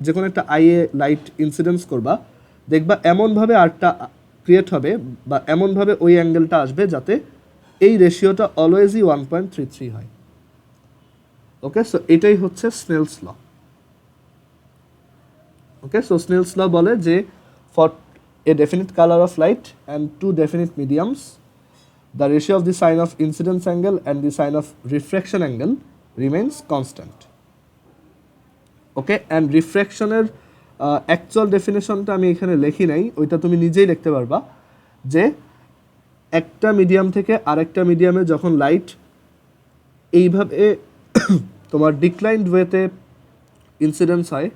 যে কোনো একটা আইয়ে লাইট ইনসিডেন্স করবা, দেখবা এমনভাবে আরটা ক্রিয়েট হবে বা এমনভাবে ওই অ্যাঙ্গেলটা আসবে যাতে এই রেশিওটা অলওয়েজই 1.33 হয়। ওকে, সো এটাই হচ্ছে Snell's law. Okay, so Snell's law বলে যে for a definite colour of light and two definite mediums, the ratio of the sine of incidence angle and the sine of refraction angle remains constant. Okay, and রিফ্র্যাকশনের actual ডেফিনেশনটা আমি এখানে লিখি নাই, ওইটা তুমি নিজেই লিখতে পারবা, যে একটা মিডিয়াম থেকে আরেকটা মিডিয়ামে যখন লাইট এইভাবে তোমার ডিক্লাইন্ড ওয়েতে ইনসিডেন্স হয়,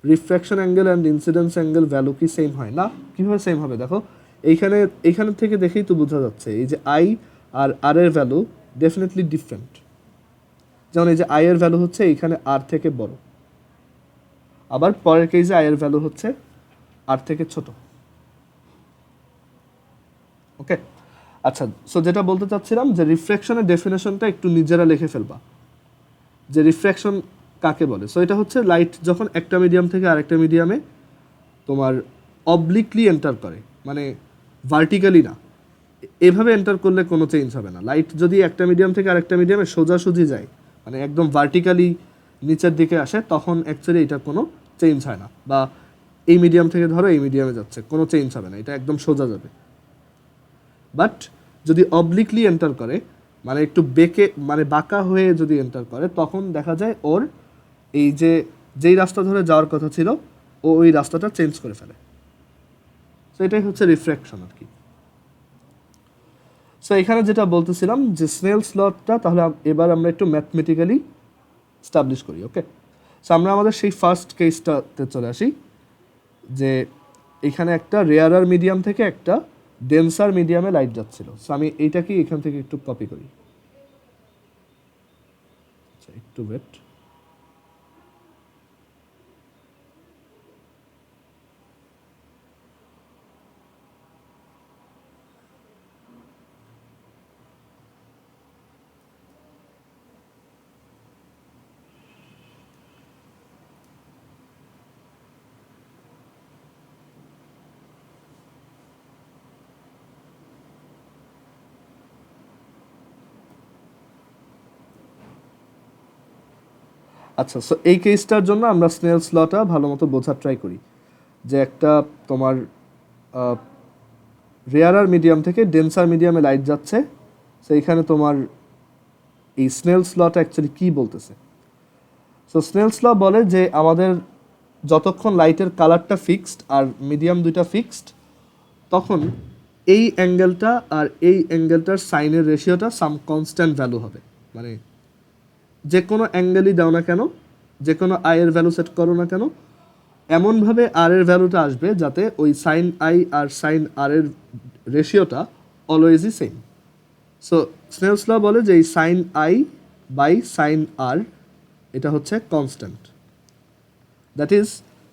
refraction angle and incidence angle value কি সেম হয় না? কীভাবে সেম হবে দেখো, এইখানে থেকে দেখেই তো বোঝা যাচ্ছে এই যে আই আর আর এর ভ্যালু ডেফিনেটলি ডিফারেন্ট। যেমন এই যে আই এর ভ্যালু হচ্ছে এইখানে আর থেকে বড়, আবার পরের কেসে আই এর ভ্যালু হচ্ছে আর থেকে ছোট। ওকে, আচ্ছা, সো যেটা বলতে চাচ্ছিলাম যে রিফ্র্যাকশনের ডেফিনেশনটা একটু নিজেরা লিখে ফেলবা, যে রিফ্র্যাকশন কাকে বলে। সো এটা হচ্ছে লাইট যখন একটা মিডিয়াম থেকে আরেকটা মিডিয়ামে তোমার অবলিকলি এন্টার করে, মানে ভার্টিক্যালি না, এভাবে এন্টার করলে কোনো চেঞ্জ হবে না। লাইট যদি একটা মিডিয়াম থেকে আরেকটা মিডিয়ামে সোজাসুজি যায়, মানে একদম ভার্টিক্যালি নিচের দিকে আসে, তখন অ্যাকচুয়ালি এটা কোনো চেঞ্জ হয় না, বা এই মিডিয়াম থেকে ধরো এই মিডিয়ামে যাচ্ছে, কোনো চেঞ্জ হবে না, এটা একদম সোজা যাবে। বাট যদি অবলিকলি এন্টার করে, মানে একটু মানে বাঁকা হয়ে যদি এন্টার করে, তখন দেখা যায় ওর এই যেই রাস্তা ধরে যাওয়ার কথা ছিল ও ওই রাস্তাটা চেঞ্জ করে ফেলে। সো এটাই হচ্ছে রিফ্র্যাকশন আর কি। সো এখানে যেটা বলতেছিলাম যে স্নেলস লটা, তাহলে এবার আমরা একটু ম্যাথমেটিক্যালি স্টাবলিশ করি। ওকে, সো আমরা আমাদের সেই ফার্স্ট কেসটাতে চলে আসি, যে এখানে একটা রেয়ারার মিডিয়াম থেকে একটা ডেন্সার মিডিয়ামে লাইট যাচ্ছিল। সো আমি এইটাকে এখান থেকে একটু কপি করি, আচ্ছা একটু ওয়েট। আচ্ছা, সো এই কেসটার জন্য আমরা স্নেলস লটা ভালো মতো বোঝার ট্রাই করি, যে একটা তোমার রেয়ারার মিডিয়াম থেকে ডেন্সার মিডিয়ামে লাইট যাচ্ছে। সো এইখানে তোমার এই স্নেলস লটা অ্যাকচুয়ালি কী বলতেছে। সো স্নেলস ল বলে যে আমাদের যতক্ষণ লাইটের কালারটা ফিক্সড আর মিডিয়াম দুইটা ফিক্সড, তখন এই অ্যাঙ্গেলটা আর এই অ্যাঙ্গেলটার সাইনের রেশিওটা সাম কনস্ট্যান্ট ভ্যালু হবে। মানে যে কোনো অ্যাঙ্গেলই দাও না কেন, যে কোনো আয়ের ভ্যালু সেট করো না কেন, এমনভাবে আর এর ভ্যালুটা আসবে যাতে ওই sign I R sign R এর রেশিওটা অলওয়েজই সেম। সো স্নেলস ল বলে যে এই sign I by sine R এটা হচ্ছে কনস্ট্যান্ট। দ্যাট ইজ,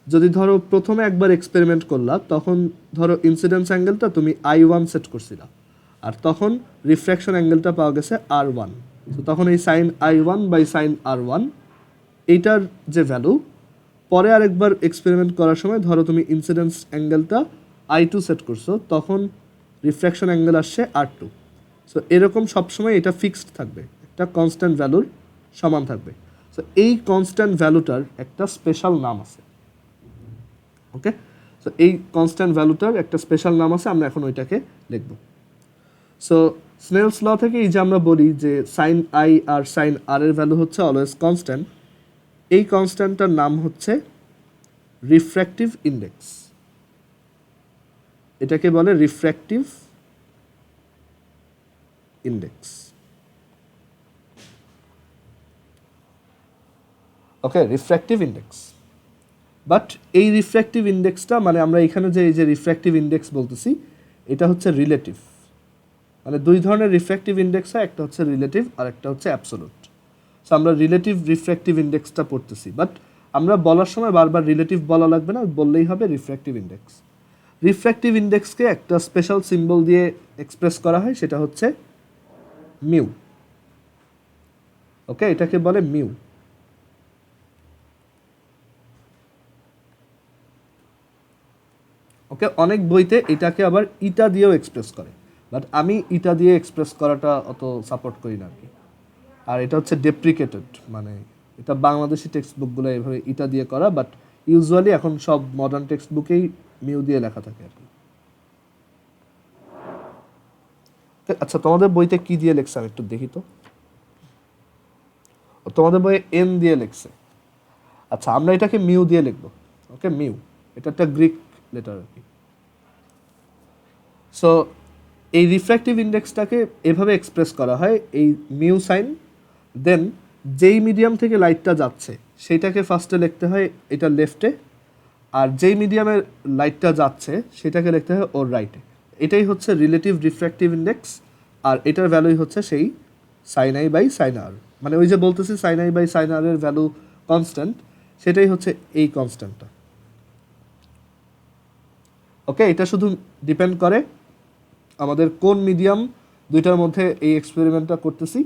যদি ধরো প্রথমে একবার এক্সপেরিমেন্ট করলা, তখন ধরো ইনসিডেন্স অ্যাঙ্গেলটা তুমি I1 সেট করছিলা, আর তখন রিফ্র্যাকশন অ্যাঙ্গেলটা পাওয়া গেছে R1। তো তখন এই sign i1 by sine r1 এইটার যে ভ্যালু পরে আরেকবার এক্সপেরিমেন্ট করার সময় ধরো তুমি ইনসিডেন্স অ্যাঙ্গেলটা i2 সেট করছো, তখন রিফ্র্যাকশন অ্যাঙ্গেল আসছে r2। সো এরকম সবসময় এটা ফিক্সড থাকবে, একটা কনস্ট্যান্ট ভ্যালুর সমান থাকবে। সো এই কনস্ট্যান্ট ভ্যালুটার একটা স্পেশাল নাম আছে। ওকে, সো এই কনস্ট্যান্ট ভ্যালুটার একটা স্পেশাল নাম আছে, আমরা এখন ওইটাকে লিখব। সো স্নেলস ল থেকে এই যে আমরা বলি যে sign I R sign R এর ভ্যালু হচ্ছে অলওয়েজ কনস্ট্যান্ট, এই কনস্ট্যান্টটার নাম হচ্ছে রিফ্র্যাক্টিভ ইন্ডেক্স। এটাকে বলে refractive index. Okay, refractive index. But এই রিফ্র্যাক্টিভ ইন্ডেক্সটা মানে আমরা এখানে যে এই যে রিফ্র্যাক্টিভ ইন্ডেক্স বলতেছি এটা হচ্ছে রিলেটিভ। মানে দুই ধরনের রিফ্র্যাক্টিভ ইন্ডেক্স হয়, একটা হচ্ছে রিলেটিভ আর একটা হচ্ছে অ্যাবসোলুট। সো আমরা রিলেটিভ রিফ্র্যাক্টিভ ইন্ডেক্সটা পড়তেছি, বাট আমরা বলার সময় বারবার রিলেটিভ বলা লাগবে না, বললেই হবে রিফ্র্যাক্টিভ ইন্ডেক্স। রিফ্র্যাক্টিভ ইন্ডেক্সকে একটা স্পেশাল সিম্বল দিয়ে এক্সপ্রেস করা হয়, সেটা হচ্ছে মিউ। ওকে, এটাকে বলে মিউ। ওকে, অনেক বইতে এটাকে আবার ইটা দিয়েও এক্সপ্রেস করে, বাট আমি ইটা দিয়ে এক্সপ্রেস করাটা অত সাপোর্ট করি না আর কি। আর এটা হচ্ছে ডেপ্রিকেটেড, মানে এটা বাংলাদেশি টেক্সট বুকগুলো এভাবে ইটা দিয়ে করা, বাট ইউজুয়ালি এখন সব মডার্ন টেক্সট বুকেই মিউ দিয়ে লেখা থাকে আর কি। আচ্ছা, তোমাদের বইতে কি দিয়ে লেখছে আমি একটু দেখি তো। তোমাদের বইয়ে এন দিয়ে লেখছে। আচ্ছা, আমরা এটাকে মিউ দিয়ে লিখবো। ওকে, মিউ এটা একটা গ্রিক লেটার আর কি। সো এই রিফ্র্যাক্টিভ ইন্ডেক্সটাকে এভাবে এক্সপ্রেস করা হয়, এই মিউ সাইন, দেন যেই মিডিয়াম থেকে লাইটটা যাচ্ছে সেইটাকে ফার্স্টে লিখতে হয় এটা লেফটে, আর যেই মিডিয়ামের লাইটটা যাচ্ছে সেটাকে লিখতে হয় ওর রাইটে। এটাই হচ্ছে রিলেটিভ রিফ্র্যাক্টিভ ইন্ডেক্স, আর এটার ভ্যালুই হচ্ছে সেই সাইন আই বাই সাইন আর। মানে ওই যে বলতেছি sign I by sine R এর ভ্যালু কনস্ট্যান্ট, সেটাই হচ্ছে এই কনস্ট্যান্টটা। ওকে, এটা শুধু ডিপেন্ড করে আমাদের কোন মিডিয়াম দুইটার মধ্যে এই এক্সপেরিমেন্টটা করতেছি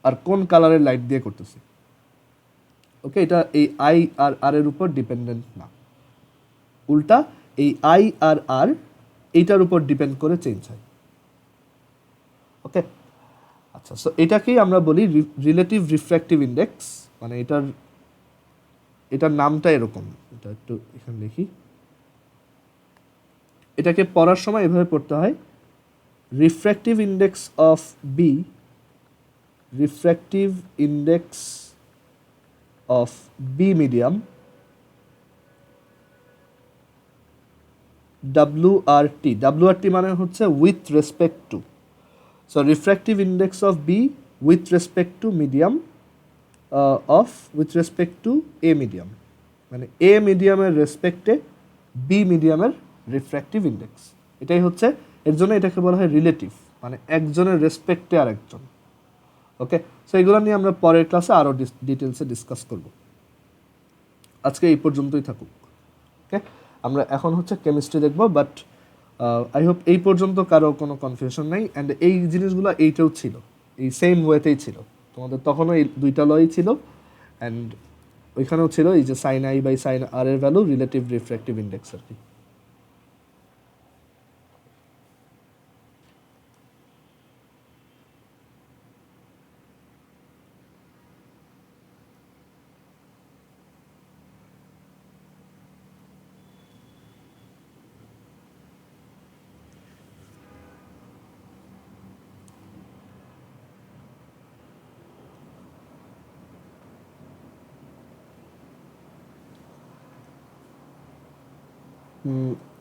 আর কোন কালারের লাইট দিয়ে করতেছি। ওকে, এটা এই আই আর আর এর উপর ডিপেন্ডেন্ট না, উল্টা এই আই আর আর এইটার উপর ডিপেন্ড করে চেঞ্জ হয়। ওকে, আচ্ছা, সো এটাকেই আমরা বলি রিলেটিভ রিফ্র্যাক্টিভ ইন্ডেক্স। মানে এটার নামটা এরকম, এটা একটু এখানে লিখি। এটাকে পড়ার সময় এভাবে পড়তে হয়, refractive index of B, refractive index of B medium WRT। WRT মানে হচ্ছে with respect to. So refractive index of B with respect to medium with respect to A medium, মানে এ মিডিয়ামের রেসপেক্টে বি মিডিয়ামের রিফ্র্যাক্টিভ ইন্ডেক্স। এটাই হচ্ছে, এর জন্য এটাকে বলা হয় রিলেটিভ, মানে একজনের রেসপেক্টে আর একজন। ওকে, সো এগুলো নিয়ে আমরা পরের ক্লাসে আরও ডিটেলসে ডিসকাস করব। আজকে এই পর্যন্তই থাকুক। ওকে, আমরা এখন হচ্ছে কেমিস্ট্রি দেখব, বাট আই হোপ এই পর্যন্ত কারো কোনো কনফিউশন নাই। অ্যান্ড এই জিনিসগুলো এইটাও ছিল, এই সেম ওয়েতেই ছিল, তোমাদের তখনও এই দুইটা লই ছিল, অ্যান্ড ওইখানেও ছিল এই যে sign I by sine R এর ভ্যালু রিলেটিভ রিফ্র্যাক্টিভ ইন্ডেক্স আর কি।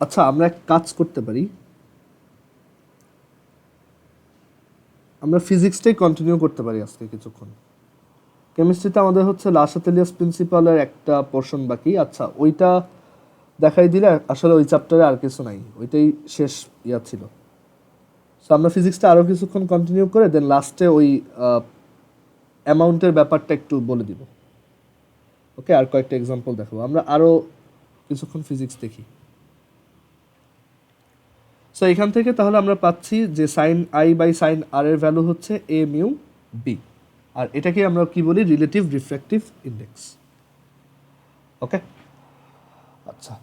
আচ্ছা, আমরা এক কাজ করতে পারি, আমরা ফিজিক্সটাই কন্টিনিউ করতে পারি আজকে কিছুক্ষণ। কেমিস্ট্রিতে আমাদের হচ্ছে লাসাতেলিয়াস প্রিন্সিপালের একটা পোর্শন বাকি। আচ্ছা, ওইটা দেখাই দিলে আসলে ওই চ্যাপ্টারে আর কিছু নাই, ওইটাই শেষ ইয়া ছিল। সো আমরা ফিজিক্সটা আরও কিছুক্ষণ কন্টিনিউ করে দেন লাস্টে ওই অ্যামাউন্টের ব্যাপারটা একটু বলে দিব। ওকে, আর কয়েকটা এক্সাম্পল দেখাবো, আমরা আরও কিছুক্ষণ ফিজিক্স দেখি। সো এখান থেকে তাহলে আমরা পাচ্ছি যে sign I by sine R এর ভ্যালু হচ্ছে এ মিউ বি, আর এটাকে আমরা কি বলি, রিলেটিভ রিফ্র্যাক্টিভ ইন্ডেক্স। ওকে, আচ্ছা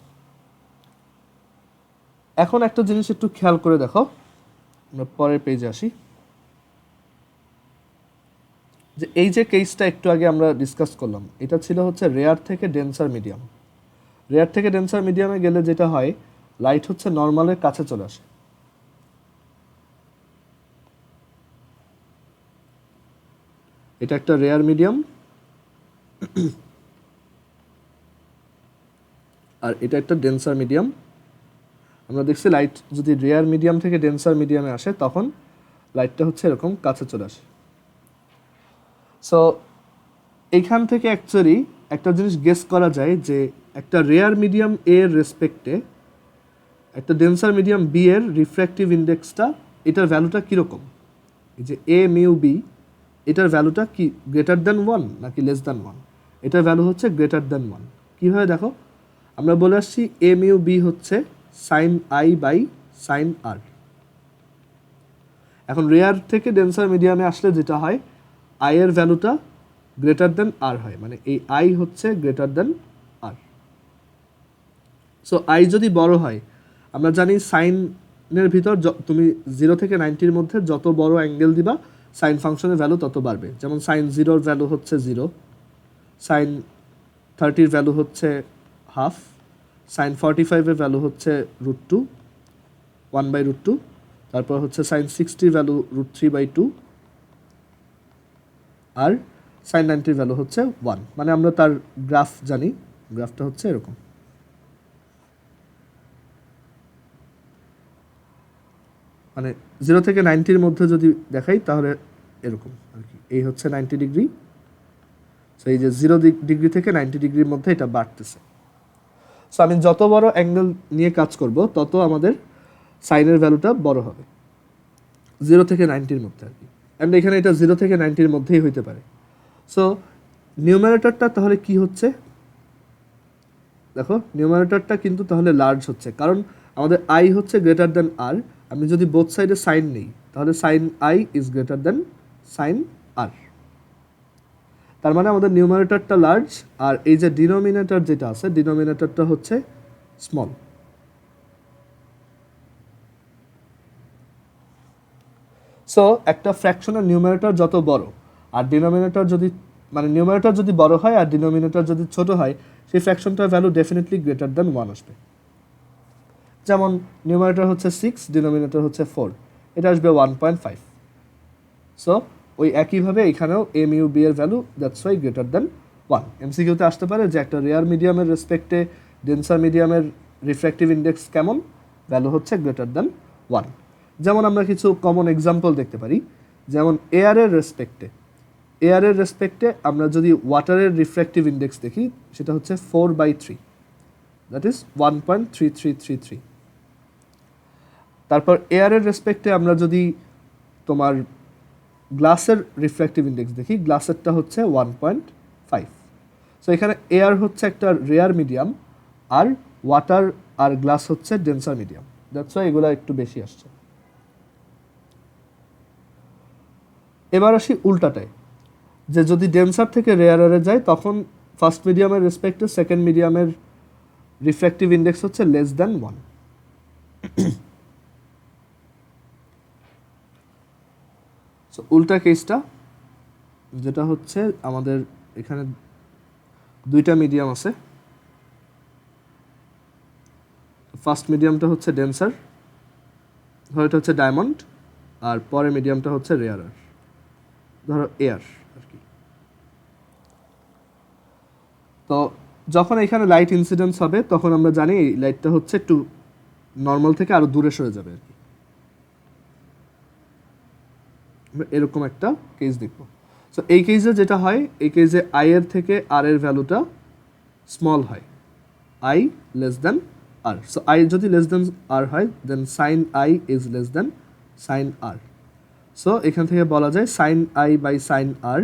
এখন একটা জিনিস একটু খেয়াল করে দেখো, আমরা পরের পেজে আসি, যে এই যে কেসটা একটু আগে আমরা ডিসকাস করলাম, এটা ছিল হচ্ছে রেয়ার থেকে ডেন্সার মিডিয়াম। রেয়ার থেকে ডেন্সার মিডিয়ামে গেলে যেটা হয়, লাইট হচ্ছে নর্মালের কাছে চলে আসে। এটা একটা রেয়ার মিডিয়াম, আর এটা একটা ডেন্সার মিডিয়াম। আমরা দেখছি লাইট যদি রেয়ার মিডিয়াম থেকে ডেন্সার মিডিয়ামে আসে তখন লাইটটা হচ্ছে এরকম কাছে চলে আসে। সো এইখান থেকে অ্যাকচুয়ালি একটা জিনিস গেস করা যায় যে একটা রেয়ার মিডিয়াম এ এর রেসপেক্টে একটা ডেন্সার মিডিয়াম বি এর রিফ্র্যাক্টিভ ইন্ডেক্সটা, এটার ভ্যালুটা কীরকম। এই যে এ মিউ বি, এটার ভ্যালুটা কি গ্রেটার দ্যান 1 নাকি লেস দ্যান 1? এটার ভ্যালু হচ্ছে গ্রেটার দ্যান 1। কীভাবে দেখো, আমরা বলে আসছি এ মিউ বি হচ্ছে সাইন আই বাই সাইন আর। এখন রেয়ার থেকে ডেন্সার মিডিয়ামে আসলে যেটা হয়, আই এর ভ্যালুটা গ্রেটার দেন আর হয়, মানে এই আই হচ্ছে greater than R. So I যদি বড় হয়, আমরা জানি সাইনের ভিতর তুমি 0 থেকে 90-র মধ্যে যত বড় অ্যাঙ্গেল দিবা সাইন ফাংশনের ভ্যালু তত বাড়বে। যেমন সাইন 0-র ভ্যালু হচ্ছে 0, সাইন 30-র ভ্যালু হচ্ছে হাফ, সাইন 45-এর ভ্যালু হচ্ছে √2, 1/√2, তারপর হচ্ছে সাইন 60-র ভ্যালু √3/2, আর সাইন 90-র ভ্যালু হচ্ছে 1। মানে আমরা তার গ্রাফ জানি, গ্রাফটা হচ্ছে এরকম। মানে 0 থেকে 90-র মধ্যে যদি দেখাই তাহলে এরকম আর কি, এই হচ্ছে 90 ডিগ্রি। সো এই যে 0 ডিগ্রি থেকে 90 ডিগ্রির মধ্যে এটা বাড়তেছে। সো আমি যত বড় অ্যাঙ্গেল নিয়ে কাজ করব তত আমাদের সাইনের ভ্যালুটা বড় হবে 0 থেকে 90-র মধ্যে আর কি। অ্যান্ড এখানে এটা 0 থেকে 90-র মধ্যেই হইতে পারে। সো নিউমারেটরটা তাহলে কি হচ্ছে, দেখো নিউমারেটরটা কিন্তু তাহলে লার্জ হচ্ছে, কারণ আমাদের আই হচ্ছে গ্রেটার দেন আর। আমি যদি বোথ সাইডে সাইন নেই তাহলে sine I is greater than sine R. তার মানে আমাদের নিউমারেটরটা লার্জ, আর এই যে ডিনোমিনেটর যেটা আছে, ডিনোমিনেটরটা হচ্ছে স্মল। সো একটা ফ্র্যাকশনের নিউমারেটর যত বড় আর ডিনোমিনেটর যদি, মানে নিউমারেটর যদি বড় হয় আর ডিনোমিনেটর যদি ছোট হয়, সেই ফ্র্যাকশনটার ভ্যালু ডেফিনেটলি গ্রেটার দেন 1 আসবে। যেমন নিউমারেটর হচ্ছে 6, ডিনোমিনেটর হচ্ছে 4, এটা আসবে 1.5। সো ওই একইভাবে এখানেও এম ইউ বি এর value that's why greater than 1। এমসিকিউতে আসতে পারে যে একটা রেয়ার মিডিয়ামের রেসপেক্টে ডেন্সার মিডিয়ামের রিফ্র্যাক্টিভ ইন্ডেক্স কেমন, ভ্যালু হচ্ছে গ্রেটার দেন 1। যেমন আমরা কিছু কমন এক্সাম্পল দেখতে পারি, যেমন এয়ারের রেসপেক্টে আমরা যদি ওয়াটারের রিফ্র্যাক্টিভ ইন্ডেক্স দেখি, সেটা হচ্ছে 4/3, দ্যাট ইজ 1.3333। তারপর এয়ারের রেসপেক্টে আমরা যদি তোমার গ্লাসের রিফ্র্যাক্টিভ ইন্ডেক্স দেখি, গ্লাসেরটা হচ্ছে 1.5। সো এখানে এয়ার হচ্ছে একটা রেয়ার মিডিয়াম, আর ওয়াটার আর গ্লাস হচ্ছে ডেন্সার মিডিয়াম, দ্যাটস ওয়াই এগুলো একটু বেশি আসছে। এবার আসি উল্টাটায়, যে যদি ডেন্সার থেকে রেয়ারে যায় তখন ফার্স্ট মিডিয়ামের রেসপেক্টে সেকেন্ড মিডিয়ামের রিফ্র্যাক্টিভ ইন্ডেক্স হচ্ছে লেস দ্যান 1। সো উল্টা কেসটা যেটা হচ্ছে, আমাদের এখানে দুইটা মিডিয়াম আছে, ফার্স্ট মিডিয়ামটা হচ্ছে ডেন্সার, ধরো এটা হচ্ছে ডায়মন্ড, আর পরের মিডিয়ামটা হচ্ছে রেয়ারার, ধরো এয়ার আর কি। তো যখন এখানে লাইট ইনসিডেন্স হবে তখন আমরা জানি এই লাইটটা হচ্ছে একটু নর্মাল থেকে আরো দূরে সরে যাবে আর কি। এরকম একটা কেস দেখব। সো এই কেসে যেটা হয়, এই কেসে আই এর থেকে আর এর ভ্যালুটা স্মল হয়, I less than R. So I যদি লেস দেন আর হয়, then sine I is less than sine R. So এখান থেকে বলা যায় sine I by sine R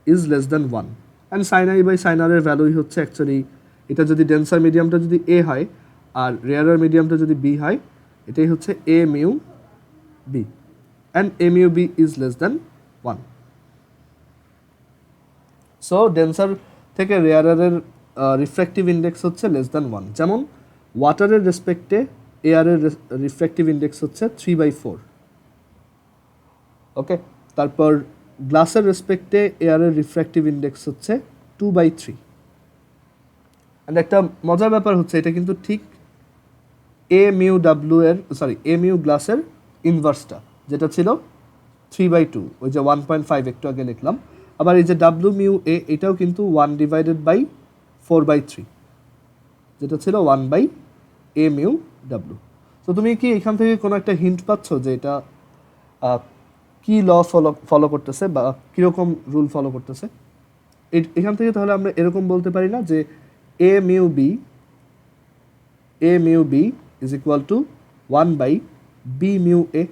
is less than 1। And sine I by sine R এর ভ্যালুই হচ্ছে actually, এটা যদি ডেন্সার মিডিয়ামটা যদি এ হয় আর রেয়ারার মিডিয়ামটা যদি বি হয়, এটাই হচ্ছে A mu B. and MUB is less than 1. So denser থেকে রেয়ারের রিফ্র্যাক্টিভ ইন্ডেক্স হচ্ছে লেস দ্যান 1। যেমন ওয়াটারের রেসপেক্টে এয়ারের রিফ্র্যাক্টিভ ইন্ডেক্স হচ্ছে 3/4। ওকে, তারপর গ্লাসের রেসপেক্টে এয়ারের রিফ্র্যাক্টিভ ইন্ডেক্স হচ্ছে 2/3। অ্যান্ড একটা মজার ব্যাপার হচ্ছে এটা কিন্তু ঠিক এমিউ গ্লাসের ইনভার্সটা, যেটা ছিল 3/2, ওই যে 1.5 একটু আগে লিখলাম। আবার এই যে WμA এটাও কিন্তু 1/4/3, যেটা ছিল 1/AμW। তো তুমি কি এখান থেকে কোনো একটা হিন্ট পাচ্ছ যে এটা কি ল ফলো করতেছে বা কীরকম রুল ফলো করতেছে? এখান থেকে তাহলে আমরা এরকম বলতে পারি না যে AμB is equal two 1/BμA।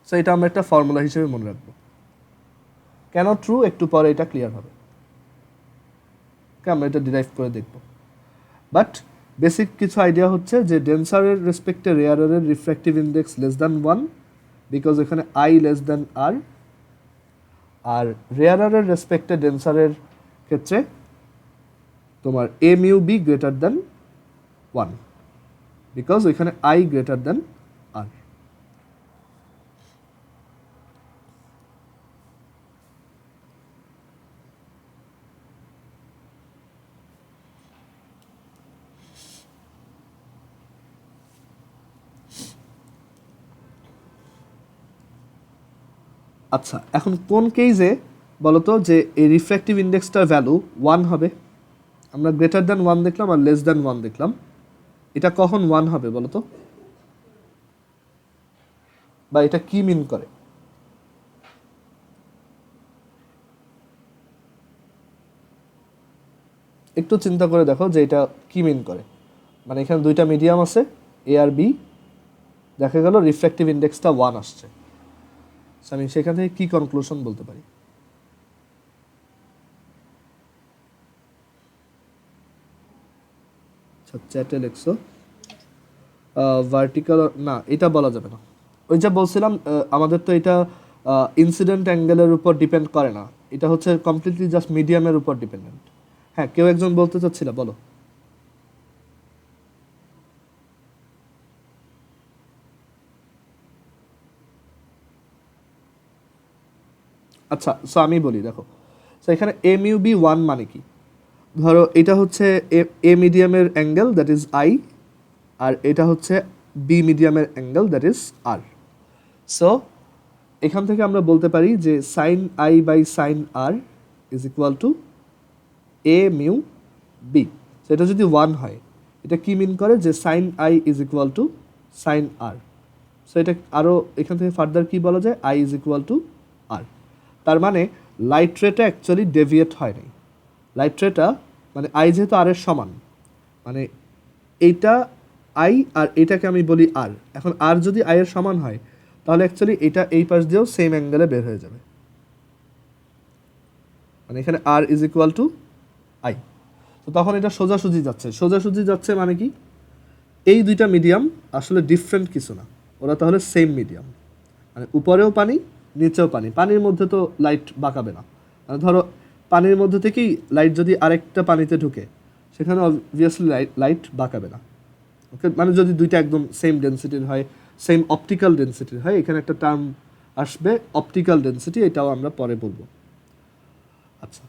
So এটা আমরা একটা ফর্মুলা হিসেবে মনে রাখবো। কেন ট্রু একটু পরে এটা ক্লিয়ার হবে, আমরা এটা ডিরাইভ করে দেখব। বাট বেসিক কিছু আইডিয়া হচ্ছে যে ডেন্সারের রেসপেক্টে রেয়ারের refractive index less than 1, because এখানে I লেস দ্যান R। আর রেয়ারের রেসপেক্টে ডেন্সারের ক্ষেত্রে তোমার MUB গ্রেটার দ্যান 1, বিকজ ওইখানে I গ্রেটার দ্যান R। আচ্ছা, এখন কোন কেসে বলতো যে এই রিফ্র্যাক্টিভ ইন্ডেক্সটার ভ্যালু 1 হবে? আমরা গ্রেটার দ্যান 1 দেখলাম আর লেস দ্যান 1 দেখলাম। এটা কখন 1 হবে বলতো, বা এটা কি মিন করে? একটু চিন্তা করে দেখো যে এটা কি মিন করে। মানে এখানে দুইটা মিডিয়াম আছে A আর B, দেখা গেল রিফ্র্যাক্টিভ ইন্ডেক্সটা 1 আসছে। আমি সেখান থেকে কি কনক্লুশন বলতে পারি? চ্যাটে লেখছো ভার্টিক্যাল না, এটা বলা যাবে না। ওই যা বলছিলাম আমাদের তো এটা ইনসিডেন্ট অ্যাঙ্গেলের উপর ডিপেন্ড করে না, এটা হচ্ছে কমপ্লিটলি জাস্ট মিডিয়ামের উপর ডিপেন্ডেন্ট। হ্যাঁ, কেউ একজন বলতে চাচ্ছিল, বলো। আচ্ছা, সো আমি বলি, দেখো। সো এখানে MUB 1 মানে কি? ধরো এটা হচ্ছে এ মিডিয়ামের অ্যাঙ্গেল, দ্যাট ইজ I, আর এটা হচ্ছে বি মিডিয়ামের angle, that is R। So এখান থেকে আমরা বলতে পারি যে sine I by sine R is equal to AμB। So এটা যদি 1 হয়, এটা কি মিন করে যে sine I is equal to sine R। So এটা আরও এখান থেকে ফার্দার কি বলা যায়, I is equal to R। তার মানে লাইট রেটা অ্যাকচুয়ালি ডেভিয়েট হয় নাই। লাইট রেটা মানে I যেহেতু R এর সমান, মানে এইটা I আর এটাকে আমি বলি R। এখন R যদি I এর সমান হয়, তাহলে অ্যাকচুয়ালি এটা এই পাশ দিয়েও সেম অ্যাঙ্গেলে বের হয়ে যাবে। মানে এখানে R is equal two I। তো তখন এটা সোজাসুজি যাচ্ছে। সোজাসুজি যাচ্ছে মানে কি, এই দুইটা মিডিয়াম আসলে ডিফারেন্ট কিছু না, ওরা তাহলে সেম মিডিয়াম। মানে উপরেও পানি, নিচেও পানি, পানির মধ্যে তো লাইট বাঁকাবে না। মানে ধরো পানির মধ্যে থেকেই লাইট যদি আরেকটা পানিতে ঢুকে, সেখানে অবভিয়াসলি লাইট বাঁকাবে না। ওকে, মানে যদি দুইটা একদম সেম ডেন্সিটির হয়, সেম অপটিক্যাল ডেন্সিটির হয়, এখানে একটা টার্ম আসবে অপটিক্যাল ডেন্সিটি, এটাও আমরা পরে বলবো। আচ্ছা,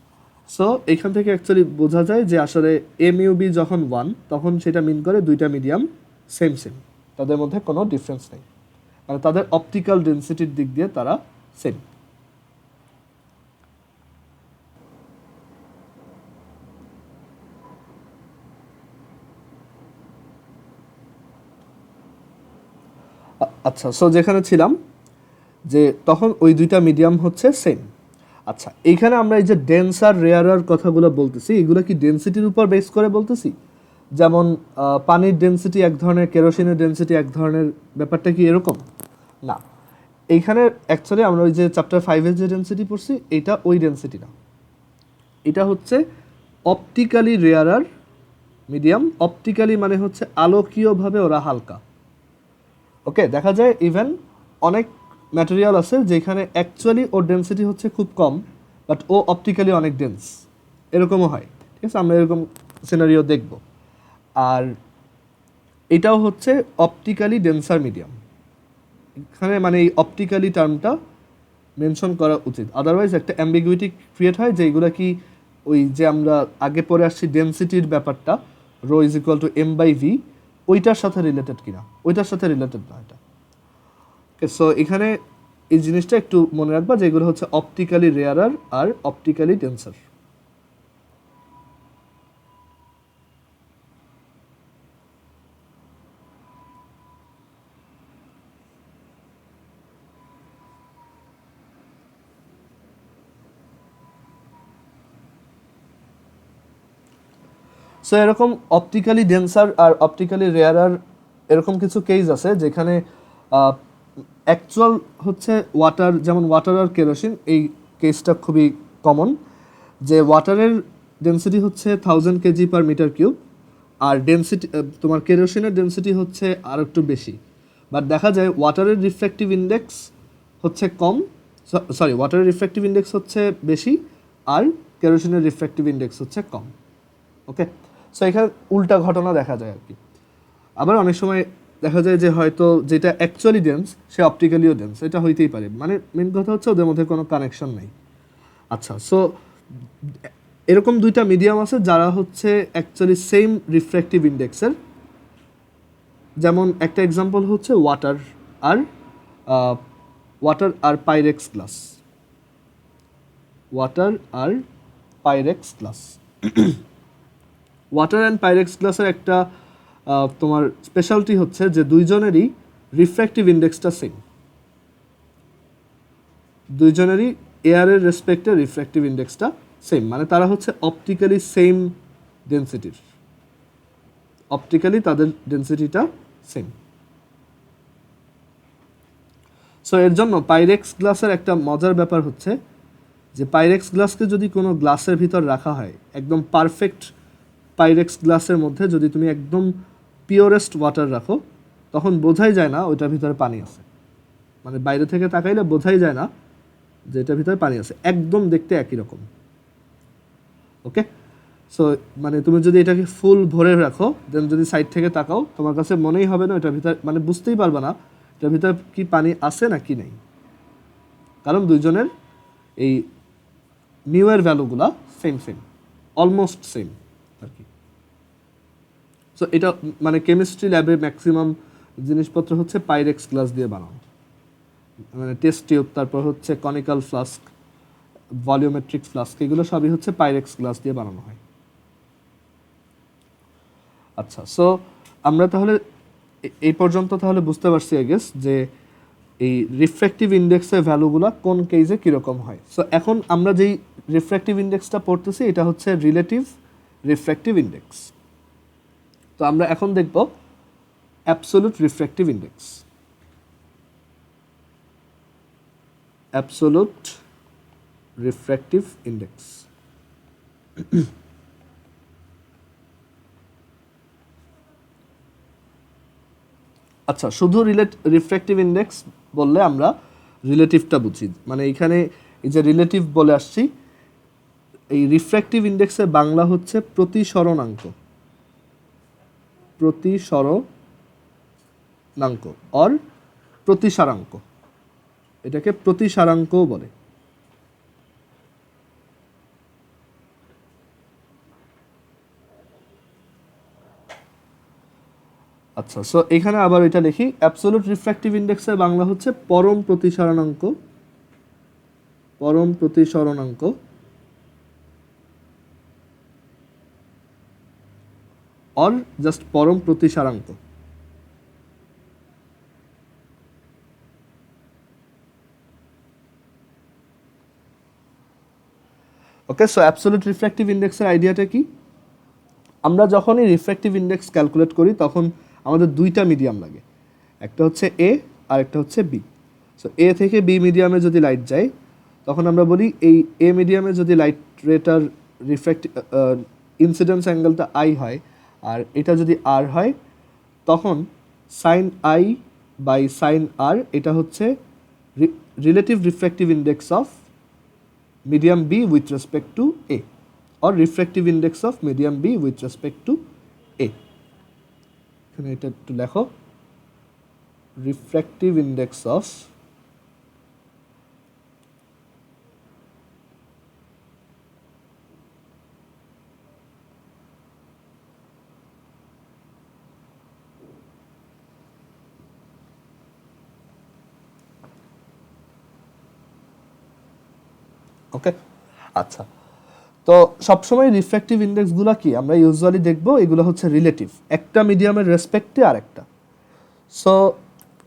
সো এখান থেকে অ্যাকচুয়ালি বোঝা যায় যে আসলে MUB যখন 1, তখন সেটা মিন করে দুইটা মিডিয়াম সেম, তাদের মধ্যে কোনো ডিফারেন্স নেই, মানে তাদের অপটিক্যাল ডেন্সিটির দিক দিয়ে তারা সেম। আচ্ছা, সো যেখানে ছিলাম যে তখন ওই দুইটা মিডিয়াম হচ্ছে সেম। আচ্ছা, এইখানে আমরা এই যে ডেন্সার রেয়ারার কথাগুলো বলতেছি, এগুলো কি ডেন্সিটির উপর বেস করে বলতেছি? যেমন পানির ডেন্সিটি এক ধরনের, কেরোসিনের ডেন্সিটি এক ধরনের, ব্যাপারটা কি এরকম না? এইখানে অ্যাকচুয়ালি আমরা ওই যে চ্যাপ্টার 5-এর যে ডেন্সিটি পড়ছি, এটা ওই ডেন্সিটি না, এটা হচ্ছে অপটিক্যালি রেয়ারার মিডিয়াম। অপটিক্যালি মানে হচ্ছে আলোকীয়ভাবে ওরা হালকা। ওকে, দেখা যায় ইভেন অনেক ম্যাটেরিয়াল আছে যেখানে অ্যাকচুয়ালি ওর ডেন্সিটি হচ্ছে খুব কম, বাট ও অপটিক্যালি অনেক ডেন্স, এরকমও হয়। ঠিক আছে, আমরা এরকম সিনারিও দেখব। আর এটাও হচ্ছে অপটিক্যালি ডেন্সার মিডিয়াম। এখানে মানে এই অপটিক্যালি টার্মটা মেনশন করা উচিত, আদারওয়াইজ একটা অ্যাম্বিগুইটি ক্রিয়েট হয় যে এইগুলো কি ওই যে আমরা আগে পরে আসছি ডেন্সিটির ব্যাপারটা, rho is equal to M by V, ওইটার সাথে রিলেটেড কিনা, ওইটার সাথে রিলেটেড না এটা। সো এখানে এই জিনিসটা একটু মনে রাখবা যে এগুলো হচ্ছে অপটিক্যালি রেয়ারার আর অপটিক্যালি ডেন্সার। সো এরকম অপটিক্যালি ডেন্সার আর অপটিক্যালি রেয়ারার এরকম কিছু কেস আছে যেখানে অ্যাকচুয়াল হচ্ছে ওয়াটার, যেমন ওয়াটার আর কেরোসিন, এই কেসটা খুবই কমন, যে ওয়াটারের ডেন্সিটি হচ্ছে 1000 কেজি পার মিটার কিউব, আর ডেন্সিটি তোমার কেরোসিনের ডেন্সিটি হচ্ছে আর একটু বেশি, বাট দেখা যায় ওয়াটারের রিফ্র্যাক্টিভ ইন্ডেক্স হচ্ছে কম, সরি ওয়াটারের রিফ্র্যাক্টিভ ইন্ডেক্স হচ্ছে বেশি আর কেরোসিনের রিফ্র্যাক্টিভ ইন্ডেক্স হচ্ছে কম। ওকে, সো এখানে উল্টা ঘটনা দেখা যায় আর কি। আবার অনেক সময় দেখা যায় যে হয়তো যেটা অ্যাকচুয়ালি ডেন্স সে অপটিক্যালিও ডেন্স, এটা হইতেই পারে, মানে মেন কথা হচ্ছে ওদের মধ্যে কোনো কানেকশন নেই। আচ্ছা, সো এরকম দুইটা মিডিয়াম আছে যারা হচ্ছে অ্যাকচুয়ালি সেম রিফ্র্যাক্টিভ ইন্ডেক্সের, যেমন একটা এক্সাম্পল হচ্ছে ওয়াটার আর পাইরেক্স গ্লাস। ওয়াটার আর Pyrex glass water and Pyrex গ্লাসের একটা তোমার স্পেশালিটি হচ্ছে যে দুইজনেরই রিফ্র্যাক্টিভ ইন্ডেক্সটা সেম, দুইজনেরই এয়ারের রেসপেক্টে রিফ্র্যাক্টিভ ইন্ডেক্সটা সেম, মানে তারা হচ্ছে অপটিক্যালি সেম ডেন্সিটির, অপটিক্যালি তাদের ডেন্সিটিটা সেম। সো এর জন্য পাইরেক্স গ্লাসের একটা মজার ব্যাপার হচ্ছে যে পাইরেক্স গ্লাসকে যদি কোনো গ্লাসের ভিতর রাখা হয়, একদম পারফেক্ট পাইরেক্স গ্লাসের মধ্যে যদি তুমি একদম পিওরেস্ট ওয়াটার রাখো, তখন বোঝাই যায় না ওইটার ভিতরে পানি আছে, মানে বাইরে থেকে তাকাইলে বোঝাই যায় না যে এটার ভিতরে পানি আছে, একদম দেখতে একই রকম। ওকে, সো মানে তুমি যদি এটাকে ফুল ভরে রাখো, দেন যদি সাইড থেকে তাকাও তোমার কাছে মনেই হবে না এটার ভিতরে, মানে বুঝতেই পারবে না এটার ভিতরে কি পানি আছে না কি নেই, কারণ দুইজনের এই মিউয়ের ভ্যালুগুলা সেম সেম, অলমোস্ট সেম আর কি। সো এটা মানে কেমিস্ট্রি ল্যাবে ম্যাক্সিমাম জিনিসপত্র হচ্ছে পাইরেক্স গ্লাস দিয়ে বানানো, মানে টেস্ট টিউব, তারপর হচ্ছে কনিক্যাল ফ্লাস্ক, ভলিওমেট্রিক ফ্লাস্ক, এগুলো সবই হচ্ছে পাইরেক্স গ্লাস দিয়ে বানানো হয়। আচ্ছা, সো আমরা তাহলে এই পর্যন্ত তাহলে বুঝতে পারছি আই গেস যে এই রিফ্র্যাক্টিভ ইন্ডেক্সের ভ্যালুগুলো কোন কেসে কীরকম হয়। সো এখন আমরা যেই রিফ্র্যাক্টিভ ইন্ডেক্সটা পড়তেছি এটা হচ্ছে রিলেটিভ রিফ্র্যাক্টিভ ইন্ডেক্স। তো আমরা এখন দেখব absolute refractive index. Absolute refractive index. আচ্ছা, শুধু রিফ্র্যাক্টিভ ইন্ডেক্স বললে আমরা রিলেটিভটা বুঝি, মানে এখানে এই যে রিলেটিভ বলে আসছি, এই রিফ্র্যাক্টিভ ইন্ডেক্সের বাংলা হচ্ছে প্রতিসরণাঙ্ক, প্রতিসরণাঙ্ক অর প্রতিসারাঙ্ক, এটাকে প্রতিসারাঙ্কও বলে। আচ্ছা, সো এখানে আবার এটা লিখি, অ্যাবসোলুট রিফ্র্যাক্টিভ ইন্ডেক্সের বাংলা হচ্ছে পরম প্রতিসরণাঙ্ক, পরম প্রতিসরণাঙ্ক অর জাস্ট পরম প্রতিসারাঙ্ক। ওকে, সো অ্যাবসোলুট রিফ্র্যাক্টিভ ইন্ডেক্সের আইডিয়াটা কি? আমরা যখনই রিফ্র্যাক্টিভ ইন্ডেক্স ক্যালকুলেট করি তখন আমাদের দুইটা মিডিয়াম লাগে, একটা হচ্ছে এ আর একটা হচ্ছে বি। সো এ থেকে বি মিডিয়ামে যদি লাইট যায় তখন আমরা বলি এই এ মিডিয়ামে যদি লাইট রেটার রিফ্র্যাক্টিভ ইনসিডেন্স অ্যাঙ্গেলটা আই হয় আর এটা যদি আর হয়, তখন sine I by sine R এটা হচ্ছে relative refractive index of medium B with respect to A, or refractive index of medium B with respect to A. এখানে এটা একটু লেখো, রিফ্র্যাক্টিভ ইন্ডেক্স অফ ওকে। আচ্ছা, তো সবসময় রিফ্র্যাক্টিভ ইন্ডেক্সগুলো কি আমরা ইউজুয়ালি দেখব, এগুলো হচ্ছে রিলেটিভ, একটা মিডিয়ামের রেসপেক্টে আর একটা। সো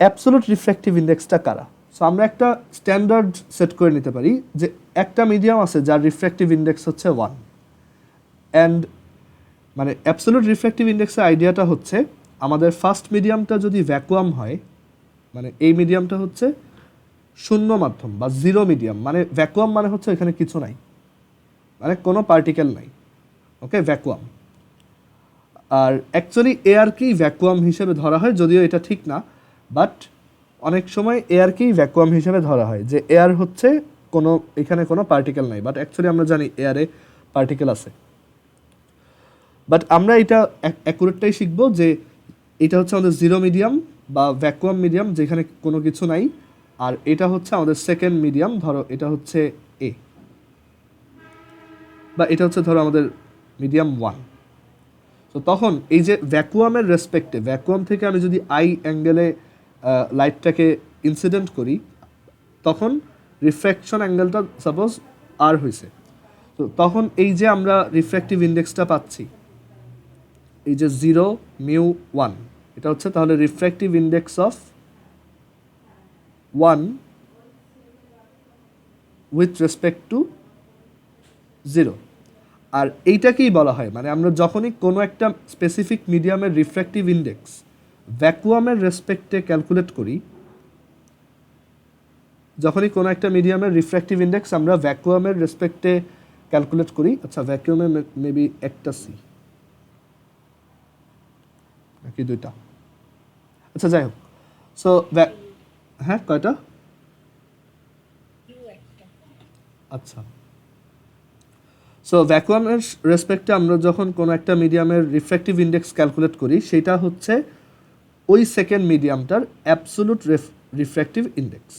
অ্যাবসোলুট রিফ্র্যাক্টিভ ইন্ডেক্সটা কারা? সো আমরা একটা স্ট্যান্ডার্ড সেট করে নিতে পারি যে একটা মিডিয়াম আছে যার রিফ্র্যাক্টিভ ইন্ডেক্স হচ্ছে 1, অ্যান্ড মানে অ্যাবসোলুট রিফ্র্যাক্টিভ ইন্ডেক্সের আইডিয়াটা হচ্ছে আমাদের ফার্স্ট মিডিয়ামটা যদি ভ্যাকুয়াম হয়, মানে এই মিডিয়ামটা হচ্ছে শূন্য মাধ্যম বা জিরো মিডিয়াম, মানে ভ্যাকুয়াম মানে হচ্ছে এখানে কিছু নাই, মানে কোনো পার্টিকেল নাই, ওকে, ভ্যাকুয়াম। আর অ্যাকচুয়ালি এয়ারকেই ভ্যাকুয়াম হিসেবে ধরা হয়, যদিও এটা ঠিক না, বাট অনেক সময় এয়ারকেই ভ্যাকুয়াম হিসেবে ধরা হয়, যে এয়ার হচ্ছে কোনো এখানে কোনো পার্টিকেল নাই, বাট অ্যাকচুয়ালি আমরা জানি এয়ারে পার্টিকেল আছে। বাট আমরা এটা অ্যাকুরেটটাই শিখবো যে এটা হচ্ছে আমাদের জিরো মিডিয়াম বা ভ্যাকুয়াম মিডিয়াম যেখানে কোনো কিছু নাই, আর এটা হচ্ছে আমাদের সেকেন্ড মিডিয়াম, ধরো এটা হচ্ছে এ, বা এটা হচ্ছে ধরো আমাদের মিডিয়াম 1। তো তখন এই যে ভ্যাকুয়ামের রেসপেক্টে, ভ্যাকুয়াম থেকে আমি যদি আই অ্যাঙ্গেলে লাইটটাকে ইনসিডেন্ট করি, তখন রিফ্র্যাকশন অ্যাঙ্গেলটা সাপোজ আর হয়েছে, তো তখন এই যে আমরা রিফ্র্যাক্টিভ ইন্ডেক্সটা পাচ্ছি, এই যে 0 μ 1, এটা হচ্ছে তাহলে refractive index of 1 with respect to 0। আর এইটাকেই বলা হয়, মানে আমরা যখনই কোনো একটা স্পেসিফিক মিডিয়ামের রিফ্র্যাক্টিভ ইন্ডেক্স ভ্যাকুয়ামের রেসপেক্টে ক্যালকুলেট করি, যখনই কোনো একটা মিডিয়ামের রিফ্র্যাক্টিভ ইন্ডেক্স আমরা ভ্যাকুয়ামের রেসপেক্টে ক্যালকুলেট করি, আচ্ছা ভ্যাকুয়ামে মেবি একটা সি নাকি দুইটা, আচ্ছা যাই হোক। সো হ্যাঁ কয়টা, আচ্ছা। সো ভ্যাকুয়ামের রেসপেক্টে আমরা যখন কোনো একটা মিডিয়ামের রিফ্র্যাক্টিভ ইন্ডেক্স ক্যালকুলেট করি, সেটা হচ্ছে ওই সেকেন্ড মিডিয়ামটার absolute refractive index,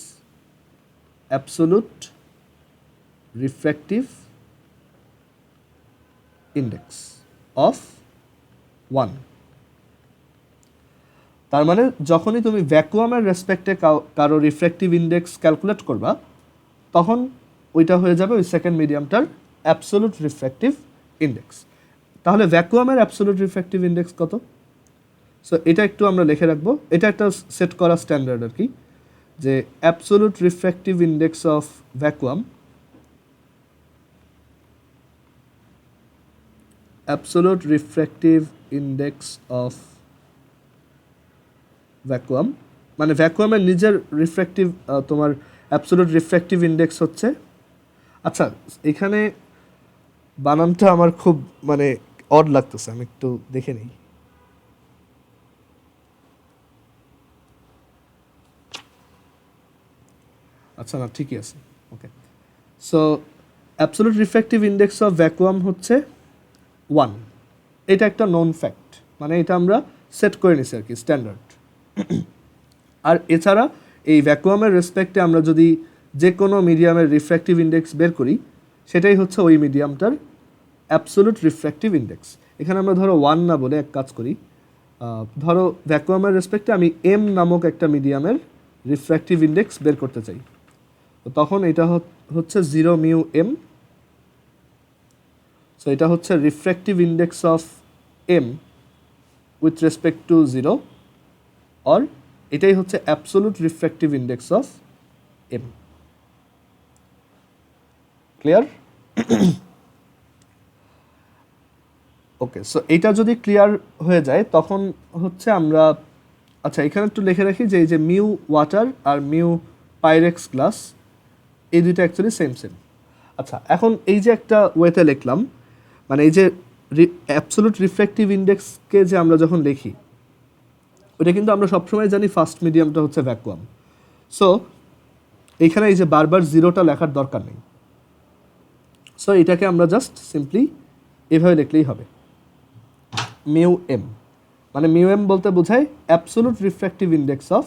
absolute refractive index of 1। তার মানে যখনই তুমি ভ্যাকুয়ামের রেসপেক্টে কারো রিফ্র্যাক্টিভ ইন্ডেক্স ক্যালকুলেট করবা, তখন ওইটা হয়ে যাবে ওই সেকেন্ড মিডিয়ামটার অ্যাবসোলুট রিফ্র্যাক্টিভ ইন্ডেক্স। তাহলে ভ্যাকুয়ামের অ্যাবসোলুট রিফ্র্যাক্টিভ ইন্ডেক্স কত? সো এটা একটু আমরা লিখে রাখবো, এটা একটা সেট করা স্ট্যান্ডার্ড আর কি, যে absolute refractive index of vacuum, absolute refractive index of vacuum, মানে ভ্যাকুয়ামের নিজের রিফ্র্যাক্টিভ তোমার অ্যাবসোলুট রিফ্র্যাক্টিভ ইন্ডেক্স হচ্ছে, আচ্ছা এখানে বানানটা আমার খুব মানে অড লাগতেছে, আমি একটু দেখে নিই। আচ্ছা না ঠিকই আছে, okay. So absolute refractive index of vacuum হচ্ছে 1, এটা একটা নন ফ্যাক্ট, মানে এটা আমরা সেট করে নিছি আর কি, স্ট্যান্ডার্ড। আর এছাড়া এই ভ্যাকুয়ামের রেসপেক্টে আমরা যদি যে কোনো মিডিয়ামের রিফ্র্যাক্টিভ ইন্ডেক্স বের করি, সেটাই হচ্ছে ওই মিডিয়ামটার অ্যাবসোলুট রিফ্র্যাক্টিভ ইন্ডেক্স। এখানে আমরা ধরো 1 না বলে এক কাজ করি, ধরো ভ্যাকুয়ামের রেসপেক্টে আমি এম নামক একটা মিডিয়ামের রিফ্র্যাক্টিভ ইন্ডেক্স বের করতে চাই, তো তখন এটা হচ্ছে 0 μ m। সো এটা হচ্ছে refractive index of M with respect to 0, or এটাই হচ্ছে absolute refractive index of M. Clear? Okay, so এটা যদি ক্লিয়ার হয়ে যায় তখন হচ্ছে আমরা, আচ্ছা এখানে একটু লিখে রাখি যে এই যে মিউ ওয়াটার আর মিউ পাইরেক্স গ্লাস, এই দুইটা অ্যাকচুয়ালি সেম সেম। আচ্ছা এখন এই যে একটা ওয়েতে লিখলাম, মানে এই যে অ্যাবসোলুট রিফ্র্যাক্টিভ ইন্ডেক্সকে যে আমরা যখন লিখি, ওটা কিন্তু আমরা সবসময় জানি ফার্স্ট মিডিয়ামটা হচ্ছে ভ্যাকুয়াম। সো এইখানে এই যে বারবার জিরোটা লেখার দরকার নেই। সো এটাকে আমরা জাস্ট সিম্পলি এভাবে লিখলেই হবে, মিউ এম। মানে মিউ এম বলতে বোঝায় অ্যাবসোলুট রিফ্র্যাক্টিভ ইন্ডেক্স অফ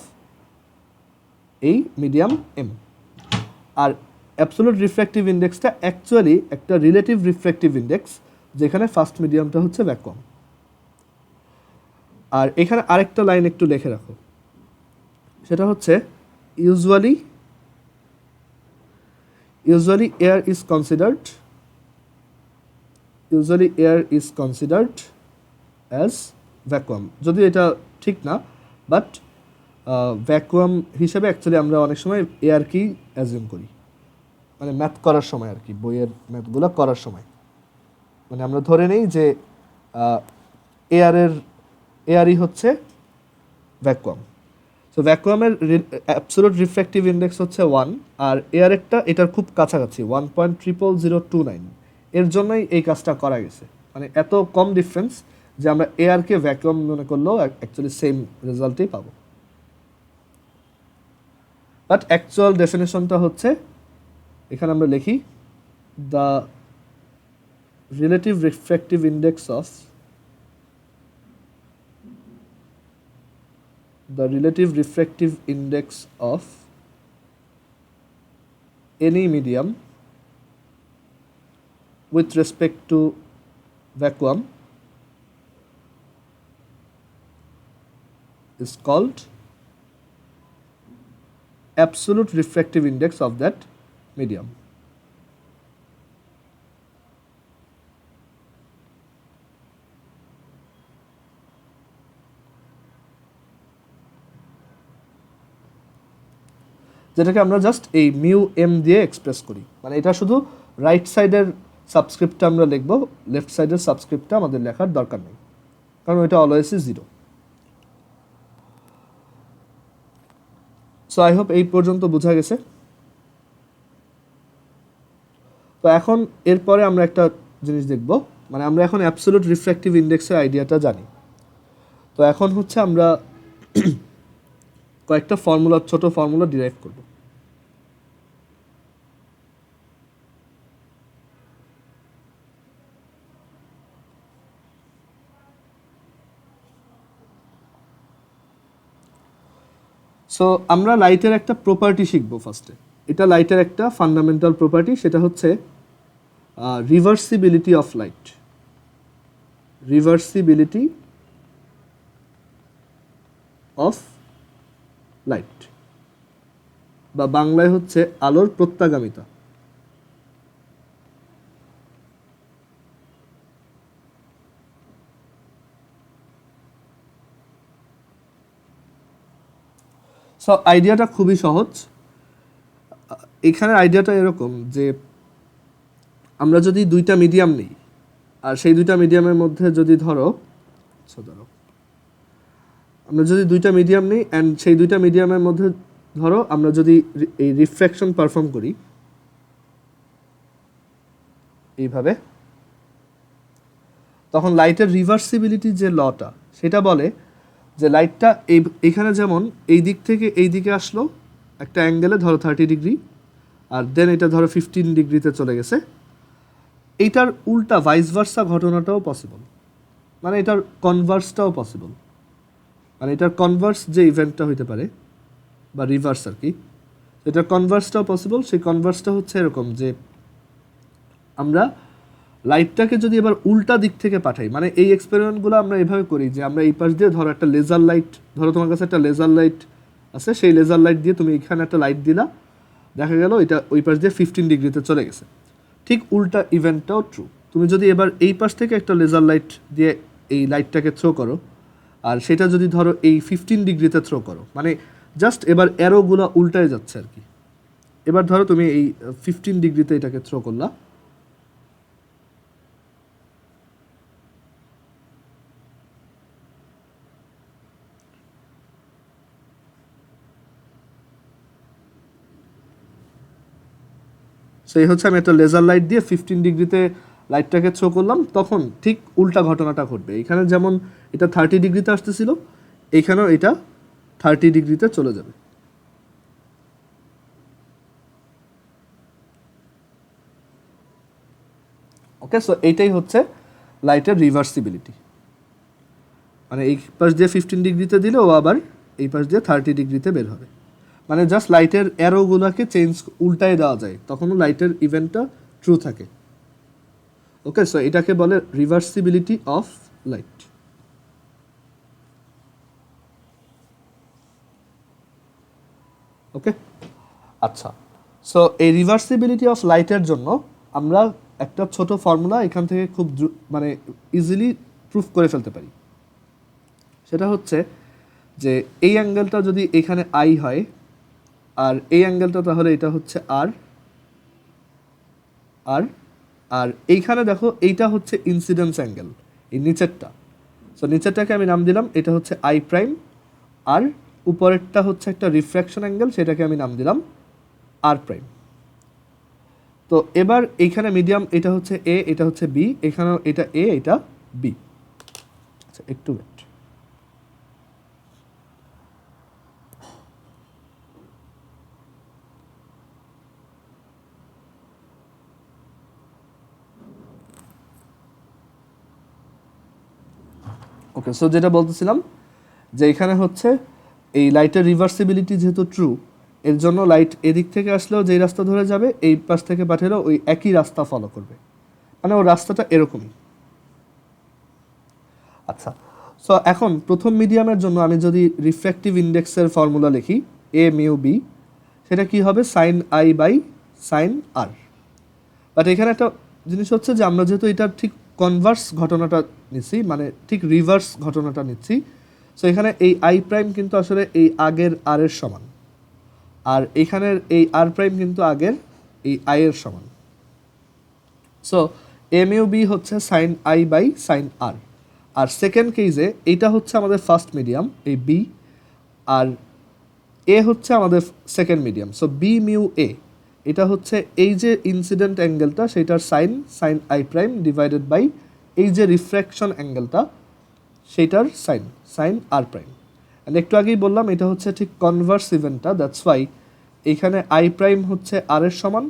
এই মিডিয়াম এম। আর অ্যাবসোলুট রিফ্র্যাক্টিভ ইন্ডেক্সটা অ্যাকচুয়ালি একটা রিলেটিভ রিফ্র্যাক্টিভ ইন্ডেক্স, যেখানে ফার্স্ট মিডিয়ামটা হচ্ছে ভ্যাকুয়াম। আর এখানে আরেকটা লাইন একটু লিখে রাখো, সেটা হচ্ছে usually air is considered as vacuum। যদি এটা ঠিক না, বাট ভ্যাকুয়াম হিসেবে অ্যাকচুয়ালি আমরা অনেক সময় এয়ারকেই অ্যাজিউম করি, মানে ম্যাথ করার সময় আর কি, বইয়ের ম্যাথগুলো করার সময় মানে আমরা ধরে নেই যে এয়ারই হচ্ছে ভ্যাকুয়াম। সো ভ্যাকুয়ামের অ্যাবসোলুট রিফ্র্যাক্টিভ ইন্ডেক্স হচ্ছে 1, আর এয়ারেরটা এটার খুব কাছাকাছি 1.00029। এর জন্যই এই কাজটা করা গেছে, মানে এত কম ডিফারেন্স যে আমরা এয়ারকে ভ্যাকুয়াম মনে করলেও অ্যাকচুয়ালি সেম রেজাল্টই পাবো। বাট অ্যাকচুয়াল ডেফিনেশনটা হচ্ছে, এখানে আমরা লিখি the relative refractive index of any medium with respect to vacuum is called absolute refractive index of that medium. যেটাকে আমরা জাস্ট এই মিউ এম দিয়ে এক্সপ্রেস করি, মানে এটা শুধু রাইট সাইডের সাবস্ক্রিপ্টটা আমরা লিখবো, লেফট সাইডের সাবস্ক্রিপ্টটা আমাদের লেখার দরকার নেই, কারণ এটা অলওয়েজই জিরো। সো আই হোপ এই পর্যন্ত বোঝা গেছে। তো এখন এরপরে আমরা একটা জিনিস দেখব, মানে আমরা এখন অ্যাবসোলুট রিফ্র্যাক্টিভ ইন্ডেক্সের আইডিয়াটা জানি। তো এখন হচ্ছে আমরা কয়েকটা ছোট ফর্মুলা ডিরাইভ করব। সো আমরা লাইটের একটা প্রপার্টি শিখবো ফার্স্টে। এটা লাইটের একটা ফান্ডামেন্টাল প্রপার্টি, সেটা হচ্ছে reversibility of light. Reversibility of light, বা বাংলায় হচ্ছে আলোর প্রত্যাগামিতা। সো আইডিয়াটা খুবই সহজ। এখানে আইডিয়াটা এরকম যে আমরা যদি দুইটা মিডিয়াম নিই, আর সেই দুইটা মিডিয়ামের মধ্যে যদি ধরো আমরা যদি দুইটা মিডিয়াম নিই অ্যান্ড সেই দুইটা মিডিয়ামের মধ্যে ধরো আমরা যদি এই রিফ্র্যাকশন পারফর্ম করি এইভাবে, তখন লাইটের রিভার্সিবিলিটি যে লটা, সেটা বলে যে লাইটটা এইখানে যেমন এই দিক থেকে এই দিকে আসলো একটা অ্যাঙ্গেলে, ধরো 30 ডিগ্রি, আর দেন এটা ধরো 15 ডিগ্রিতে চলে গেছে, এইটার উল্টা ভাইস ভার্সা ঘটনাটাও পসিবল, মানে এটার কনভার্সটাও পসিবল। মানে এটার কনভার্স যে ইভেন্টটা হইতে পারে, বা রিভার্স আর কি, এটার কনভার্সটাও পসিবল। সেই কনভার্সটা হচ্ছে এরকম যে আমরা লাইটটাকে যদি এবার উল্টা দিক থেকে পাঠাই, মানে এই এক্সপেরিমেন্টগুলো আমরা এভাবে করি যে আমরা এই পাশ দিয়ে ধরো একটা লেজার লাইট, ধরো তোমার কাছে একটা লেজার লাইট আছে, সেই লেজার লাইট দিয়ে তুমি এখানে একটা লাইট দিলা, দেখা গেল এটা ওই পাশ দিয়ে 15 ডিগ্রিতে চলে গেছে। ঠিক উল্টা ইভেন্টটাও ট্রু। তুমি যদি এবার এই পাশ থেকে একটা লেজার লাইট দিয়ে এই লাইটটাকে থ্রো করো, আর সেটা যদি ধরো এই 15 ডিগ্রিতে থ্রো করো, মানে জাস্ট এবার অ্যারোগুলো উল্টায় যাচ্ছে আর কি। এবার ধরো তুমি এই 15 ডিগ্রিতে এটাকে থ্রো করলা, সেই হচ্ছে আমি একটা লেজার লাইট দিয়ে 15 ডিগ্রিতে লাইটটাকে থ্রো করলাম, তখন ঠিক উল্টা ঘটনাটা ঘটবে। এখানে যেমন এটা 30 ডিগ্রিতে আসতেছিল, এইখানেও এটা 30 ডিগ্রিতে চলে যাবে। ওকে, সো এইটাই হচ্ছে লাইটের রিভার্সিবিলিটি, মানে এই পাশ দিয়ে 15 ডিগ্রিতে দিলে ও আবার এই পাশ দিয়ে 30 ডিগ্রিতে বের হবে, মানে জাস্ট লাইটের অ্যারোগুলোকে চেঞ্জ উল্টায় দেওয়া যায়, তখনও লাইটের ইভেন্টটা ট্রু থাকে। ওকে, সো এটাকে বলে রিভার্সিবিলিটি অফ লাইট। ওকে, আচ্ছা, সো এই রিভার্সিবিলিটি অফ লাইটের জন্য আমরা একটা ছোট ফর্মুলা এখান থেকে খুব মানে ইজিলি প্রুফ করে ফেলতে পারি। সেটা হচ্ছে যে এই অ্যাঙ্গেলটা যদি এখানে আই হয় আর এই অ্যাঙ্গেলটা তাহলে এটা হচ্ছে আর আর আর এইখানে দেখো এইটা হচ্ছে ইনসিডেন্স অ্যাঙ্গেল, এই নিচেরটা। সো নিচেরটাকে আমি নাম দিলাম এটা হচ্ছে আই প্রাইম, আর উপরেরটা হচ্ছে একটা রিফ্র্যাকশন অ্যাঙ্গেল, সেটাকে আমি নাম দিলাম আর প্রাইম। তো এবার এইখানে মিডিয়াম এটা হচ্ছে এ, এটা হচ্ছে বি, এখানেও এটা এ, এটা বি। আচ্ছা, একটু ওয়েট। ওকে, সো যেটা বলতেছিলাম যে এখানে হচ্ছে এই লাইটের রিভার্সিবিলিটি যেহেতু ট্রু, এর জন্য লাইট এদিক থেকে আসলেও যেই রাস্তা ধরে যাবে এই পাশ থেকে পাঠালেও ওই একই রাস্তা ফলো করবে, মানে ওর রাস্তাটা এরকমই। আচ্ছা, সো এখন প্রথম মিডিয়ামের জন্য আমি যদি রিফ্র্যাক্টিভ ইন্ডেক্সের ফর্মুলা লিখি এ মিউ বি, সেটা কি হবে sine I by sine R. But এখানে একটা জিনিস হচ্ছে যে আমরা যেহেতু এটা ঠিক কনভার্স ঘটনাটা নিচ্ছি, মানে ঠিক রিভার্স ঘটনাটা নিচ্ছি, সো এখানে এই আই প্রাইম কিন্তু আসলে এই আগের আর এর সমান, আর এখানের এই আর প্রাইম কিন্তু আগের এই আই এর সমান। সো এম ইউ বি হচ্ছে sine I by sine R. আর সেকেন্ড কেসে এইটা হচ্ছে আমাদের ফার্স্ট মিডিয়াম এই বি, আর এ হচ্ছে আমাদের second medium. So B mu A এটা হচ্ছে এই যে ইনসিডেন্ট অ্যাঙ্গেলটা সেটার sine, sine I prime divided by এই যে রিফ্র্যাকশন অ্যাঙ্গেলটা সেইটার sine, sine R prime. And একটু আগেই বললাম এটা হচ্ছে ঠিক কনভার্স ইভেন্টটা, দ্যাটস ওয়াই এইখানে আই প্রাইম হচ্ছে আর এর সমান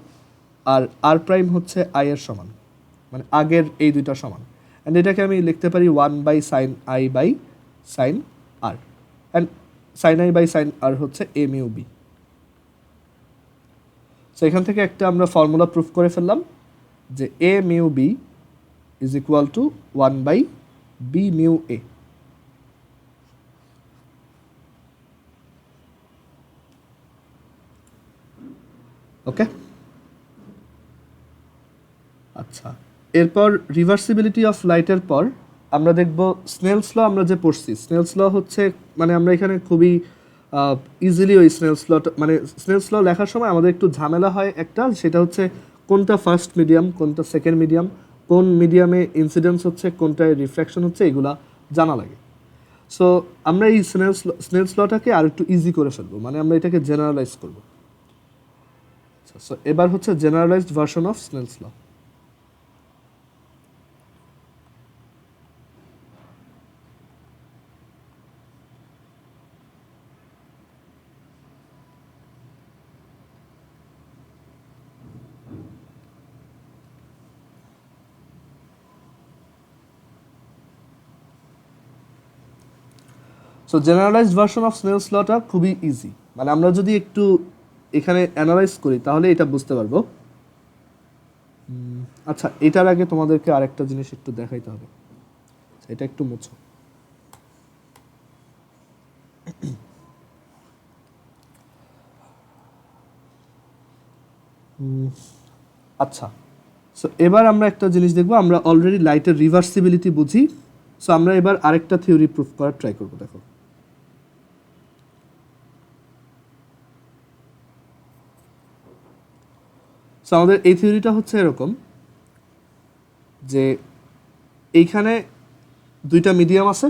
আর আর প্রাইম হচ্ছে আই এর সমান, মানে আগের এই দুইটা সমান। অ্যান্ড এটাকে আমি লিখতে পারি 1 by sine I by sine R, and sine I by sine R হচ্ছে এম ইউ বি। সো এখান থেকে একটা আমরা ফর্মুলা প্রুফ করে ফেললাম যে A mu B is equal to 1 by B mu A. Okay, আচ্ছা, এরপর রিভার্সিবিলিটি অফ লাইটের পর আমরা দেখব স্নেলস ল। আমরা যে পড়ছি স্নেলস ল হচ্ছে, মানে আমরা এখানে খুবই ইজিলি ওই স্নেলস লটা, মানে স্নেলস ল লেখার সময় আমাদের একটু ঝামেলা হয় একটা, সেটা হচ্ছে কোনটা ফার্স্ট মিডিয়াম, কোনটা সেকেন্ড মিডিয়াম, কোন মিডিয়ামে ইনসিডেন্স হচ্ছে, কোনটায় রিফ্র্যাকশন হচ্ছে, এগুলা জানা লাগে। সো আমরা এই স্নেলস লটাকে আর একটু ইজি করে ফেলবো, মানে আমরা এটাকে জেনারেলাইজ করবো। সো এবার হচ্ছে generalised version of Snell's law. So generalised version of Snell's লটা খুবই ইজি, মানে আমরা যদি একটু এখানে অ্যানালাইজ করি তাহলে এটা বুঝতে পারবো। আচ্ছা, এটার আগে তোমাদেরকে আরেকটা জিনিস একটু দেখাইতে হবে, এটা একটু মুছো। আচ্ছা, সো এবার আমরা একটা জিনিস দেখবো, আমরা অলরেডি লাইটের রিভার্সিবিলিটি বুঝি, সো আমরা এবার আরেকটা থিওরি প্রুফ করার ট্রাই করবো। দেখো, সো আমাদের এই থিওরিটা হচ্ছে এরকম যে এইখানে দুইটা মিডিয়াম আছে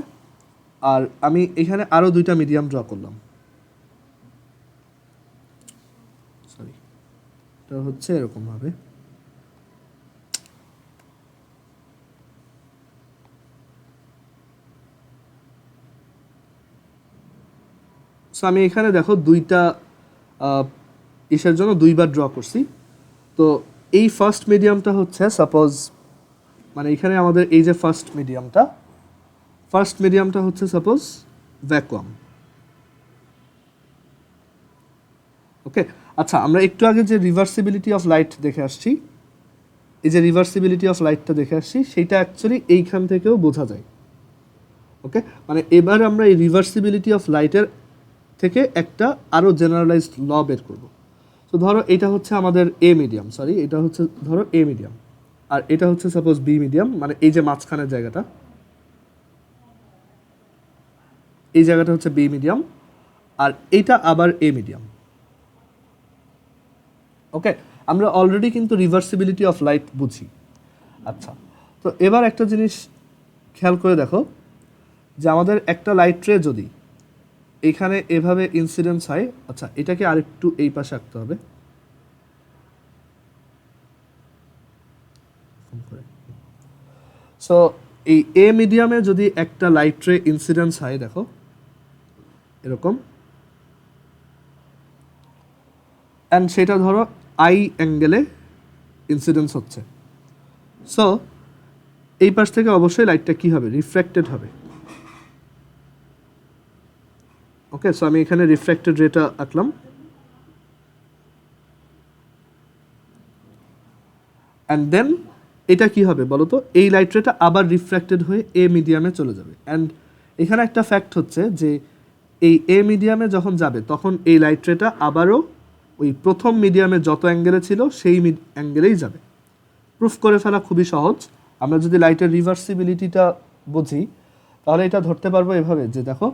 আর আমি এখানে আরো দুইটা মিডিয়াম ড্র করলাম। সরি, এটা হচ্ছে এরকম ভাবে। সো আমি এখানে দেখো দুইটা ইসের জন্য দুইবার ড্র করছি। তো এই ফার্স্ট মিডিয়ামটা হচ্ছে সাপোজ মানে এখানে আমাদের এই যে ফার্স্ট মিডিয়ামটা হচ্ছে সাপোজ ভ্যাকুয়াম। ওকে, আচ্ছা আমরা একটু আগে যে রিভার্সিবিলিটি অফ লাইট দেখে আসছি, এই যে রিভার্সিবিলিটি অফ লাইটটা দেখে আসছি, সেইটা অ্যাকচুয়ালি এইখান থেকেও বোঝা যায়। ওকে, মানে এবার আমরা এই রিভার্সিবিলিটি অফ লাইটের থেকে একটা আরও জেনারেলাইজড ল বের করব। তো ধরো এটা হচ্ছে আমাদের এ মিডিয়াম, এটা হচ্ছে ধরো এ মিডিয়াম, আর এটা হচ্ছে সাপোজ বি মিডিয়াম, মানে এই যে মাঝখানের জায়গাটা, এই জায়গাটা হচ্ছে বি মিডিয়াম, আর এইটা আবার এ মিডিয়াম। ওকে, আমরা অলরেডি কিন্তু রিভার্সিবিলিটি অফ লাইট বুঝি। আচ্ছা, তো এবার একটা জিনিস খেয়াল করে দেখো যে আমাদের একটা লাইট রে যদি এখানে এভাবে ইনসিডেন্স হয়, আচ্ছা এটাকে আরেকটু এই পাশে আঁকতে হবে, সো এই এ মিডিয়ামে যদি একটা লাইট রে ইনসিডেন্স হয়, দেখো এরকম, অ্যান্ড সেটা ধরো আই অ্যাঙ্গেলে ইনসিডেন্স হচ্ছে, সো এই পাশ থেকে অবশ্যই লাইটটা কি হবে, রিফ্র্যাক্টেড হবে। ওকে, সো আমি এখানে রিফ্র্যাক্টেড রেটা আঁকলাম, অ্যান্ড দেন এটা কি হবে বলো তো, এই লাইট রেটা আবার রিফ্র্যাক্টেড হয়ে এ মিডিয়ামে চলে যাবে। অ্যান্ড এখানে একটা ফ্যাক্ট হচ্ছে যে এই এ মিডিয়ামে যখন যাবে তখন এই লাইট রেটা আবারও ওই প্রথম মিডিয়ামে যত অ্যাঙ্গেলে ছিল সেই অ্যাঙ্গেলেই যাবে। প্রুফ করে ফেলা খুবই সহজ। আমরা যদি লাইটের রিভার্সিবিলিটিটা বুঝি তাহলে এটা ধরতে পারবো এভাবে যে দেখো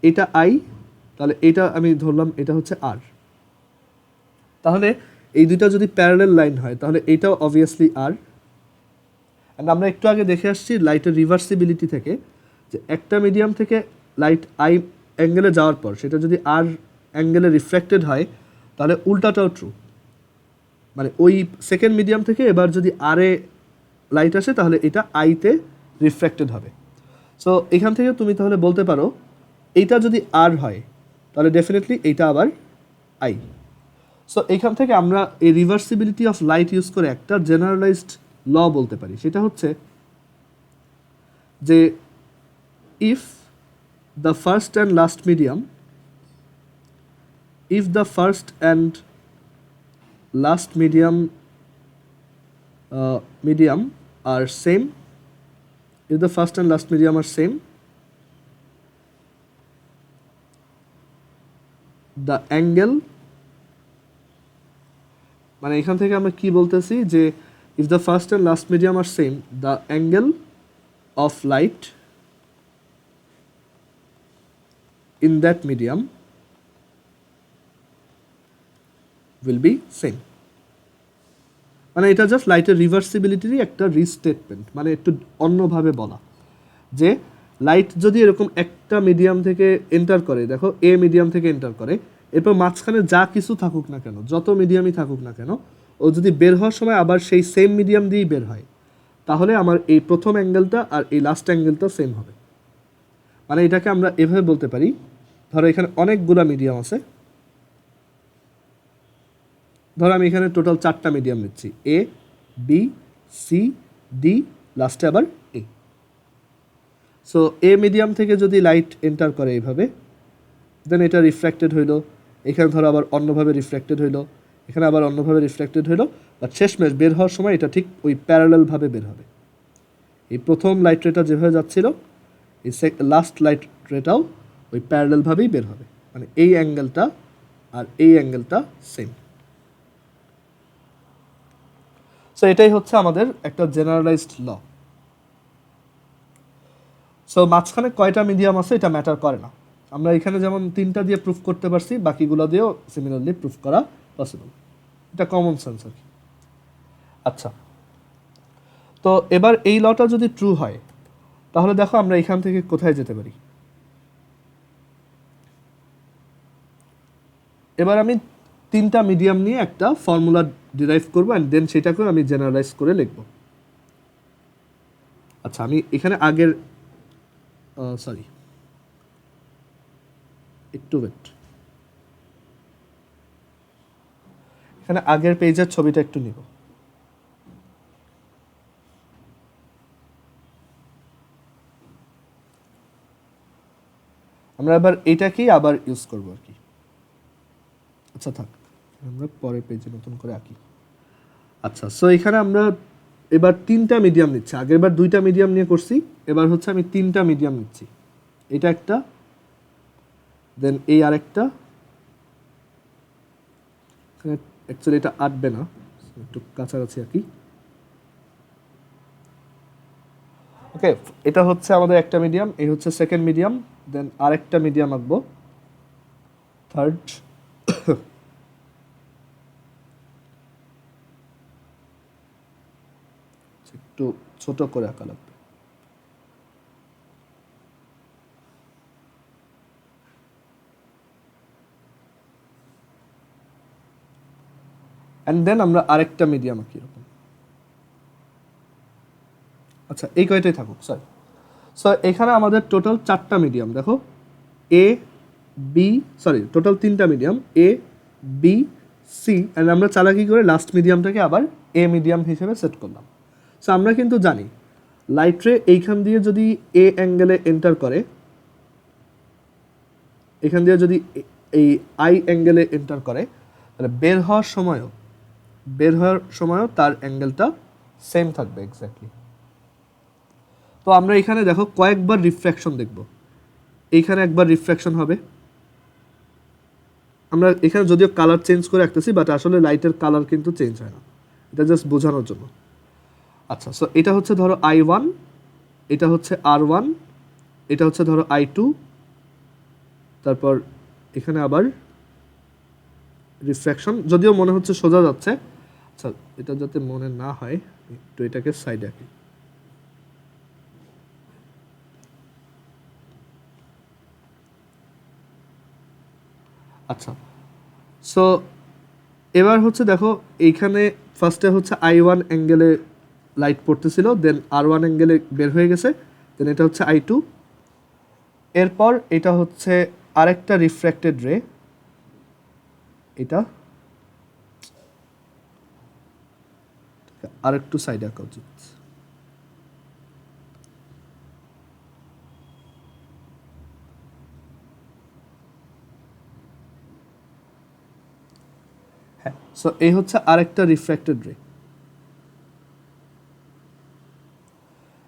এটা আই, তাহলে এটা আমি ধরলাম এটা হচ্ছে আর, তাহলে এই দুইটা যদি প্যারালাল লাইন হয় তাহলে এটাও অবভিয়াসলি আর। অ্যান্ড আমরা একটু আগে দেখে আসছি লাইটের রিভার্সিবিলিটি থেকে যে একটা মিডিয়াম থেকে লাইট আই অ্যাঙ্গেলে যাওয়ার পর সেটা যদি আর অ্যাঙ্গেলে রিফ্র্যাক্টেড হয় তাহলে উল্টাটাও ট্রু, মানে ওই সেকেন্ড মিডিয়াম থেকে এবার যদি আর এ লাইট আসে তাহলে এটা আইতে রিফ্র্যাক্টেড হবে। সো এখান থেকে তুমি তাহলে বলতে পারো এইটা যদি আর হয় তাহলে ডেফিনেটলি এইটা আবার আই। সো এইখান থেকে আমরা এই রিভার্সিবিলিটি অফ লাইট ইউজ করে একটা জেনারেলাইজড ল বলতে পারি, সেটা হচ্ছে যে if the first and last medium last medium are same, if the first and last medium are same, the angle, মানে এখান থেকে আমরা কি বলতেছি যে if the first and last medium are same, the angle of light in that medium will be same. মানে এটা just লাইটের রিভার্সিবিলিটিরই একটা রিস্টেটমেন্ট, মানে একটু অন্যভাবে বলা যে লাইট যদি এরকম একটা মিডিয়াম থেকে এন্টার করে, দেখো এ মিডিয়াম থেকে এন্টার করে, এরপর মাঝখানে যা কিছু থাকুক না কেন, যত মিডিয়ামই থাকুক না কেন, ও যদি বের হওয়ার সময় আবার সেই সেম মিডিয়াম দিয়েই বের হয় তাহলে আমার এই প্রথম অ্যাঙ্গেলটা আর এই লাস্ট অ্যাঙ্গেলটা সেম হবে। মানে এটাকে আমরা এভাবে বলতে পারি, ধরো এখানে অনেকগুলো মিডিয়াম আছে, ধরো আমি এখানে টোটাল 4টা মিডিয়াম নিচ্ছি, এ বি সি ডি, লাস্টে আবার এ। সো এ মিডিয়াম থেকে যদি লাইট এন্টার করে এইভাবে, দেন এটা রিফ্র্যাক্টেড হইলো, এখানে ধরো আবার অন্যভাবে রিফ্র্যাক্টেড হইলো, এখানে আবার অন্যভাবে রিফ্র্যাক্টেড হইলো, বাট শেষমেশ বের হওয়ার সময় এটা ঠিক ওই প্যারালালভাবে বের হবে। এই প্রথম লাইট রেটা যেভাবে যাচ্ছিল এই লাস্ট লাইট রেটাও ওই প্যারালালভাবেই বের হবে, মানে এই অ্যাঙ্গেলটা আর এই অ্যাঙ্গেলটা সেম। সো এটাই হচ্ছে আমাদের একটা জেনারেলাইজড ল। সো মাঝখানে কয়টা মিডিয়াম আছে এটা ম্যাটার করে না, আমরা এখানে যেমন 3টা দিয়ে প্রুফ করতে পারছি, বাকিগুলো দিয়েও সিমিলারলি প্রুফ করা পসিবল। এটা কমন সেন্স আর কি। আচ্ছা, তো এবার এই লটা যদি ট্রু হয় তাহলে দেখো আমরা এখান থেকে কোথায় যেতে পারি। এবার আমি 3টা মিডিয়াম নিয়ে একটা ফর্মুলা ডিরাইভ করবো, অ্যান্ড দেন সেটাকে আমি জেনারেলাইজ করে লিখব। আচ্ছা, আমি এখানে আগের একটু ওয়েট, এখানে আগের পেজের ছবিটা একটু নিব। আমরা আবার এটাকেই আবার ইউজ করবো আর কি। আচ্ছা থাক, আমরা পরের পেজে নতুন করে আঁকি। আচ্ছা, সো এখানে আমরা এবার 3টা মিডিয়াম নিচ্ছি। আগের বার 2টা মিডিয়াম নিয়ে করছি, এবার হচ্ছে আমি 3টা মিডিয়াম নিচ্ছি। এটা একটা, দেন এই আরেকটা, অ্যাকচুয়ালি এটা আটবে না, একটু কাছাকাছি আঁকি। ওকে, এটা হচ্ছে আমাদের একটা মিডিয়াম, এই হচ্ছে সেকেন্ড মিডিয়াম, দেন আরেকটা মিডিয়াম আঁকবো, থার্ড। একটু ছোট করে আঁকা লাগবে। অ্যান্ড দেন আমরা আরেকটা মিডিয়াম আঁকি এরকম। আচ্ছা, এই কয়টাই থাকুক, সরি। সো এখানে আমাদের টোটাল 4টা মিডিয়াম, দেখো এ বি, সরি টোটাল 3টা medium, A B C, and আমরা চালাকি করে লাস্ট মিডিয়ামটাকে আবার এ মিডিয়াম হিসেবে সেট করলাম। সো আমরা কিন্তু জানি লাইট রে এইখান দিয়ে যদি এ অ্যাঙ্গেলে এন্টার করে, এখান দিয়ে যদি এই আই অ্যাঙ্গেলে এন্টার করে, তাহলে বের হওয়ার সময়ও তার অ্যাঙ্গেলটা সেম থাকবে এক্স্যাক্টলি। তো আমরা এখানে দেখো কয়েকবার রিফ্র্যাকশন দেখব। এইখানে একবার রিফ্র্যাকশন হবে, আমরা এখানে যদিও কালার চেঞ্জ করে রাখতেছি, বাট আসলে লাইটের কালার কিন্তু চেঞ্জ হয় না, এটা জাস্ট বোঝানোর জন্য। আচ্ছা, সো এটা হচ্ছে ধরো I1, এটা হচ্ছে R1, এটা হচ্ছে ধরো I2, তারপর এখানে আবার রিফ্র্যাকশন, যদিও মনে হচ্ছে সোজা যাচ্ছে। আচ্ছা, এটা যাতে মনে না হয় একটু এটাকে সাইডে আঁকি। আচ্ছা, সো এবার হচ্ছে দেখো এইখানে ফার্স্টে হচ্ছে I1 অ্যাঙ্গেলে লাইট পড়তেছিল, দেন R1 অ্যাঙ্গেলে বের হয়ে গেছে, দেন এটা হচ্ছে I2, এরপর এটা হচ্ছে আরেকটা রিফ্র্যাক্টেড রে, এটা আরেকটু সাইডে আঁকা উচিত। হ্যাঁ, সো এই হচ্ছে আরেকটা রিফ্র্যাক্টেড রে।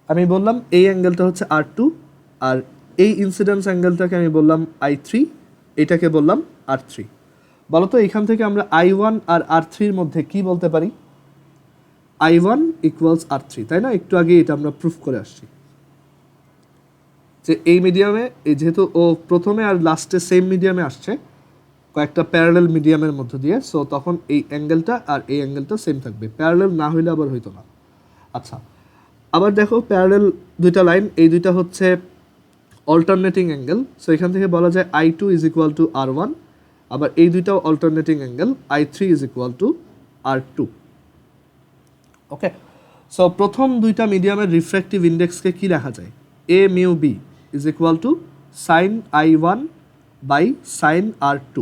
আমি বললাম এই অ্যাঙ্গেলটা হচ্ছে R2, আর এই ইনসিডেন্স অ্যাঙ্গেলটাকে আমি বললাম I3, এটাকে বললাম R3। বলতো এখান থেকে আমরা I1 আর R3-র মধ্যে কি বলতে পারি? I1 ইকুয়ালস R3, তাই না? একটু আগে এটা আমরা প্রুফ করে আসছি যে এই মিডিয়ামে, যেহেতু ও প্রথমে আর লাস্টে সেম মিডিয়ামে আসছে কয়েকটা প্যারালেল মিডিয়ামের মধ্য দিয়ে, সো তখন এই অ্যাঙ্গেলটা আর এই অ্যাঙ্গেলটা সেম থাকবে, প্যারালেল না হইলে আবার হইতো না। আচ্ছা, আবার দেখো প্যারালেল দুইটা লাইন, এই দুইটা হচ্ছে অল্টারনেটিং অ্যাঙ্গেল, সো এখান থেকে বলা যায় I2 is equal two R1, আবার এই দুইটাও alternating angle, I3 is equal to R2। Okay, so প্রথম দুইটা মিডিয়ামের রিফ্র্যাক্টিভ ইন্ডেক্সকে কি লেখা যায়? A mu B is equal to sine I1 by sine R2।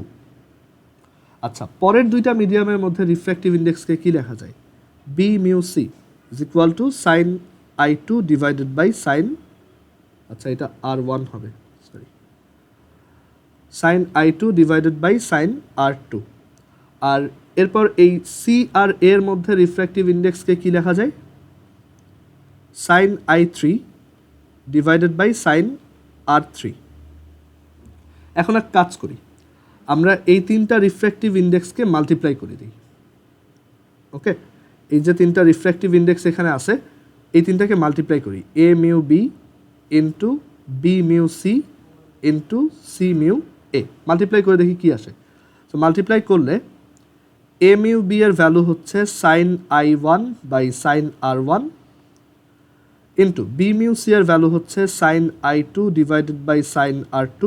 আচ্ছা, পরের দুইটা মিডিয়ামের মধ্যে রিফ্র্যাক্টিভ ইন্ডেক্সকে কি লেখা যায়? B mu C is equal to sine I2 divided by sine, আচ্ছা এটা R1 হবে, sorry, sine I2 divided by sine R2। আর এরপর এই সি আর এর মধ্যে রিফ্র্যাক্টিভ ইন্ডেক্সকে কি লেখা যায়? Sine I3 divided by sine R3। এখন এক কাজ করি, আমরা এই তিনটা রিফ্র্যাক্টিভ ইন্ডেক্সকে মাল্টিপ্লাই করে দিই। ওকে, এই যে তিনটা রিফ্র্যাক্টিভ ইন্ডেক্স এখানে আছে, এই তিনটাকে মাল্টিপ্লাই করি, A mu B into B mu C into C mu A, multiply করে দেখি কি আসে। তো মাল্টিপ্লাই করলে এ মিউ বি এর ভ্যালু হচ্ছে sine I1 by sine R1 into B mu C এর ভ্যালু হচ্ছে sine I2 divided by sine R2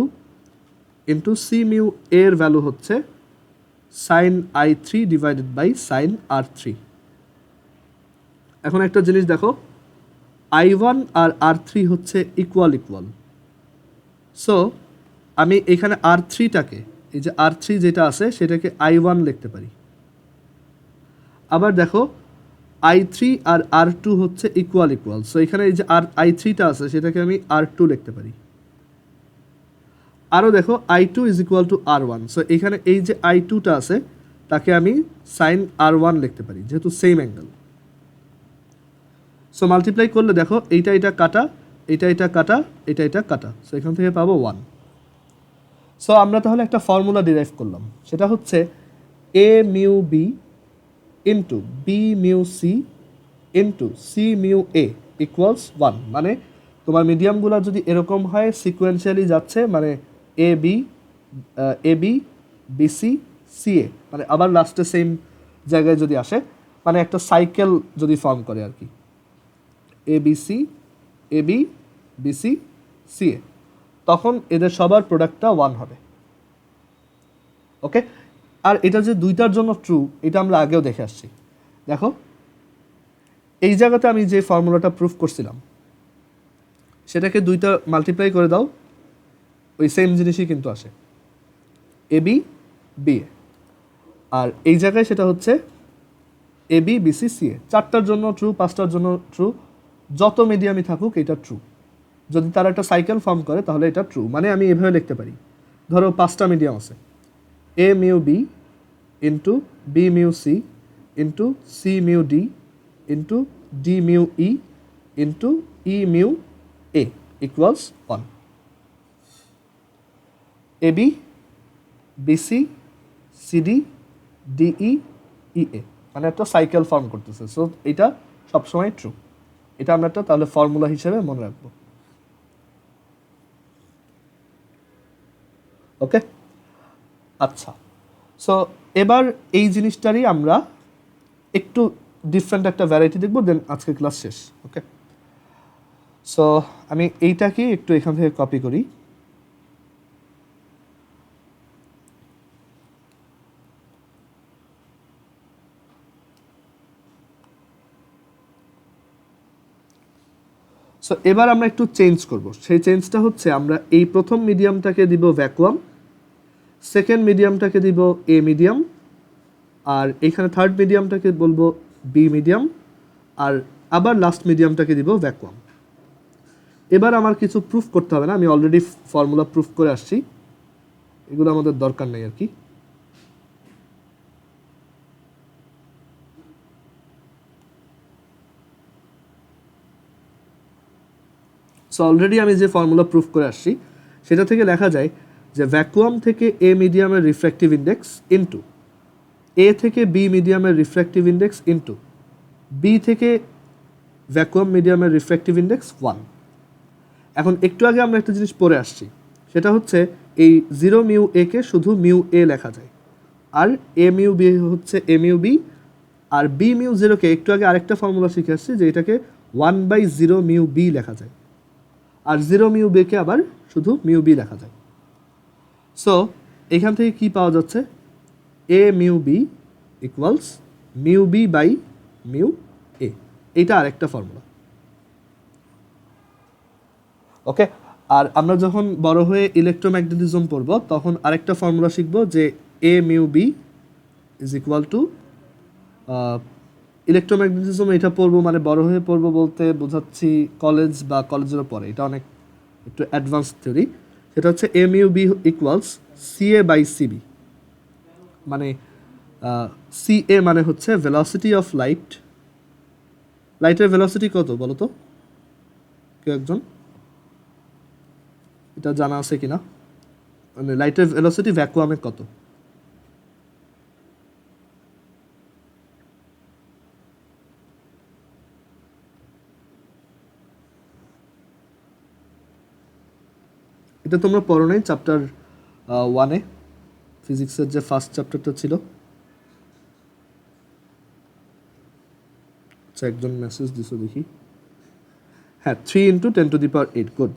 into C mu এর ভ্যালু হচ্ছে sine I3 divided by sine R3। এখন একটা জিনিস দেখো, I1 আর R3 হচ্ছে ইকুয়াল, সো আমি এখানে R3টাকে, এই যে R3 যেটা আছে সেটাকে I1 লিখতে পারি। আবার দেখো I3 আর R2 হচ্ছে ইকুয়াল, সো এখানে এই যে I3টা আছে সেটাকে আমি R2 লিখতে পারি। আরও দেখো I2 is equal two R1, so এখানে এই যে I2টা আছে তাকে আমি সাইন R1 লিখতে পারি যেহেতু সেম অ্যাঙ্গেল। সো মাল্টিপ্লাই করলে দেখো এটা কাটা, এটা কাটা, এটা কাটা, সো এখান থেকে পাবো 1। সো আমরা তাহলে একটা ফর্মুলা ডিরাইভ করলাম, সেটা হচ্ছে A mu B into B mu C into C mu A equals 1। মানে তোমার মিডিয়ামগুলো যদি এরকম হয় সিকোয়েন্সিয়ালি যাচ্ছে, মানে এ বি বিসি সি এ, মানে আবার লাস্টে সেম জায়গায় যদি আসে, মানে একটা সাইকেল যদি ফর্ম করে আর কি, এবিসি এবি বিসি সি এ, তখন এদের সবার প্রোডাক্টটা 1 হবে। ওকে, আর এটা যে দুইটার জন্য ট্রু এটা আমরা আগেও দেখে আসছি। দেখো এই জায়গাতে আমি যে ফর্মুলাটা প্রুফ করছিলাম সেটাকে দুইটা মাল্টিপ্লাই করে দাও, ওই সেম জিনিসই কিন্তু আসে, এবি বিএ। আর এই জায়গায় সেটা হচ্ছে এবি বিসি সিএ, 4টার জন্য ট্রু, 5টার জন্য ট্রু, যত মিডিয়ামই থাকুক এটা ট্রু। যদি তারা একটা সাইকেল ফর্ম করে তাহলে এটা ট্রু। মানে আমি এভাবে লিখতে পারি, ধরো 5টা মিডিয়াম আছে, A mu B into B mu C into C mu D into D mu E into E mu A equals 1। AB BC CD DE EA, মানে একটা সাইকেল ফর্ম করতেছে, সো এটা সবসময় ট্রু। এটা আমরা একটা তাহলে ফর্মুলা হিসেবে মনে রাখবো। ওকে, আচ্ছা, সো এবার এই জিনিসটারই আমরা একটু ডিফারেন্ট একটা ভ্যারাইটি দেখবো, দেন আজকে ক্লাস শেষ। ওকে, সো আমি এইটাকে একটু এখান থেকে কপি করি। সো এবার আমরা একটু চেঞ্জ করব, সেই চেঞ্জটা হচ্ছে আমরা এই প্রথম মিডিয়ামটাকে দিব ভ্যাকুয়াম, সেকেন্ড মিডিয়ামটাকে দিব এ মিডিয়াম, আর এখানে থার্ড মিডিয়ামটাকে বলবো বি মিডিয়াম, আর আবার লাস্ট মিডিয়ামটাকে দিব ভ্যাকুয়াম। এবার আমার কিছু প্রুফ করতে হবে না, আমি অলরেডি ফর্মুলা প্রুফ করে আসছি, এগুলো আমাদের দরকার নেই আর কি। সো অলরেডি আমি যে ফর্মুলা প্রুফ করে আসছি সেটা থেকে লেখা যায় যে ভ্যাকুয়াম থেকে এ মিডিয়ামের রিফ্র্যাক্টিভ ইন্ডেক্স ইন্টু এ থেকে বি মিডিয়ামের রিফ্র্যাক্টিভ ইন্ডেক্স ইন্টু বি থেকে ভ্যাকুয়াম মিডিয়ামের রিফ্র্যাক্টিভ ইন্ডেক্স 1। এখন একটু আগে আমরা একটা জিনিস পড়ে আসছি, সেটা হচ্ছে এই 0 মিউ এ কে শুধু মিউ এ লেখা যায়, আর এ মিউ বি হচ্ছে এ মিউ বি, আর বি মিউ 0 কে একটু আগে আরেকটা ফর্মুলা শিখে আসছি যে এটাকে 1/0 মিউ বি লেখা যায়, আর 0 মিউ বি কে আবার শুধু মিউ বি লেখা যায়। সো এখান থেকে কি পাওয়া যাচ্ছে, A mu B equals mu B by mu A, এটা আরেকটা ফর্মুলা। ওকে, আর আমরা যখন বড় হয়ে ইলেকট্রোম্যাগনেটিজম পড়ব তখন আরেকটা ফর্মুলা শিখব যে A mu B is equal to electromagnetism, এটা পড়বো মানে বড় হয়ে পড়বো বলতে বোঝাচ্ছি কলেজ বা কলেজেরও পরে, এটা অনেক একটু অ্যাডভান্স থিওরি। সেটা হচ্ছে A mu B equals CA by CB, মানে সিএ মানে হচ্ছে ভেলোসিটি অফ লাইট। লাইটের ভেলোসিটি কত বলো তো কেউ একজন, এটা জানা আছে কিনা? মানে লাইটের ভেলোসিটি ভ্যাকুয়ামে কত? এটা তোমরা পড়ো নাই চ্যাপ্টার 1-এ, ফিজিক্সের যে ফার্স্ট চ্যাপ্টারটা ছিল। আচ্ছা, একজন মেসেজ দিছো দেখি, হ্যাঁ 3 × 10⁸, গুড।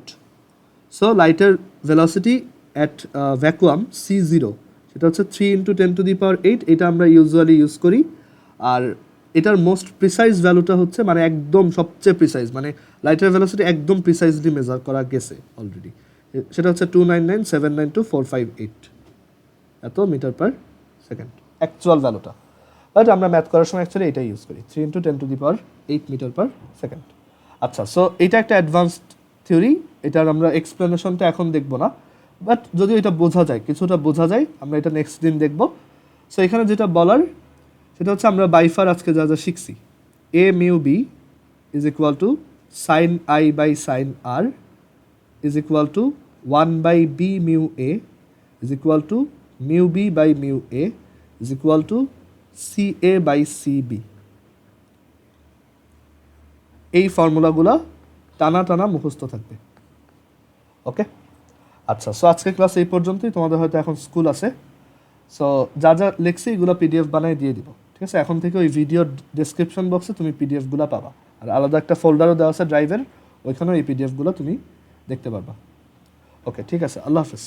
সো লাইটের ভেলোসিটি অ্যাট ভ্যাকুয়াম C0 সেটা হচ্ছে 3 × 10⁸, এটা আমরা ইউজুয়ালি ইউজ করি। আর এটার মোস্ট প্রিসাইজ ভ্যালুটা হচ্ছে মানে একদম সবচেয়ে প্রিসাইজ, মানে লাইটের ভেলোসিটি একদম প্রিসাইজলি মেজার করা গেছে অলরেডি, সেটা হচ্ছে 299,792,458 এত মিটার পার সেকেন্ড অ্যাকচুয়াল ভ্যালুটা। বাট আমরা ম্যাথ করার সময় অ্যাকচুয়ালি এটাই ইউজ করি, 3 × 10⁸ মিটার পার সেকেন্ড। আচ্ছা, সো এটা একটা অ্যাডভান্সড থিওরি, এটার আমরা এক্সপ্লেনেশনটা এখন দেখব না, বাট যদি এটা বোঝা যায়, কিছুটা বোঝা যায়, আমরা এটা নেক্সট দিন দেখব। সো এখানে যেটা বলার সেটা হচ্ছে আমরা বাইফার আজকে যা যা শিখছি, A mu B is equal to sine I by sine R is equal to 1/b mu A is equal to mu B by mu A is equal to C A by C B. এই ফর্মুলাগুলো টানা টানা মুখস্থ থাকবে। ওকে, আচ্ছা। So আজকে class এই পর্যন্তই। তোমাদের হয়তো এখন স্কুল আছে, সো যা যা লিখছি এগুলো পিডিএফ বানিয়ে দিয়ে দিব, ঠিক আছে? এখন থেকে ওই ভিডিওর ডেসক্রিপশন বক্সে তুমি পিডিএফগুলো পাবা, আর আলাদা একটা ফোল্ডারও দেওয়া আছে ড্রাইভের, ওইখানেও এই পিডিএফগুলো তুমি দেখতে পারবা। ওকে, ঠিক আছে, আল্লাহ হাফিজ।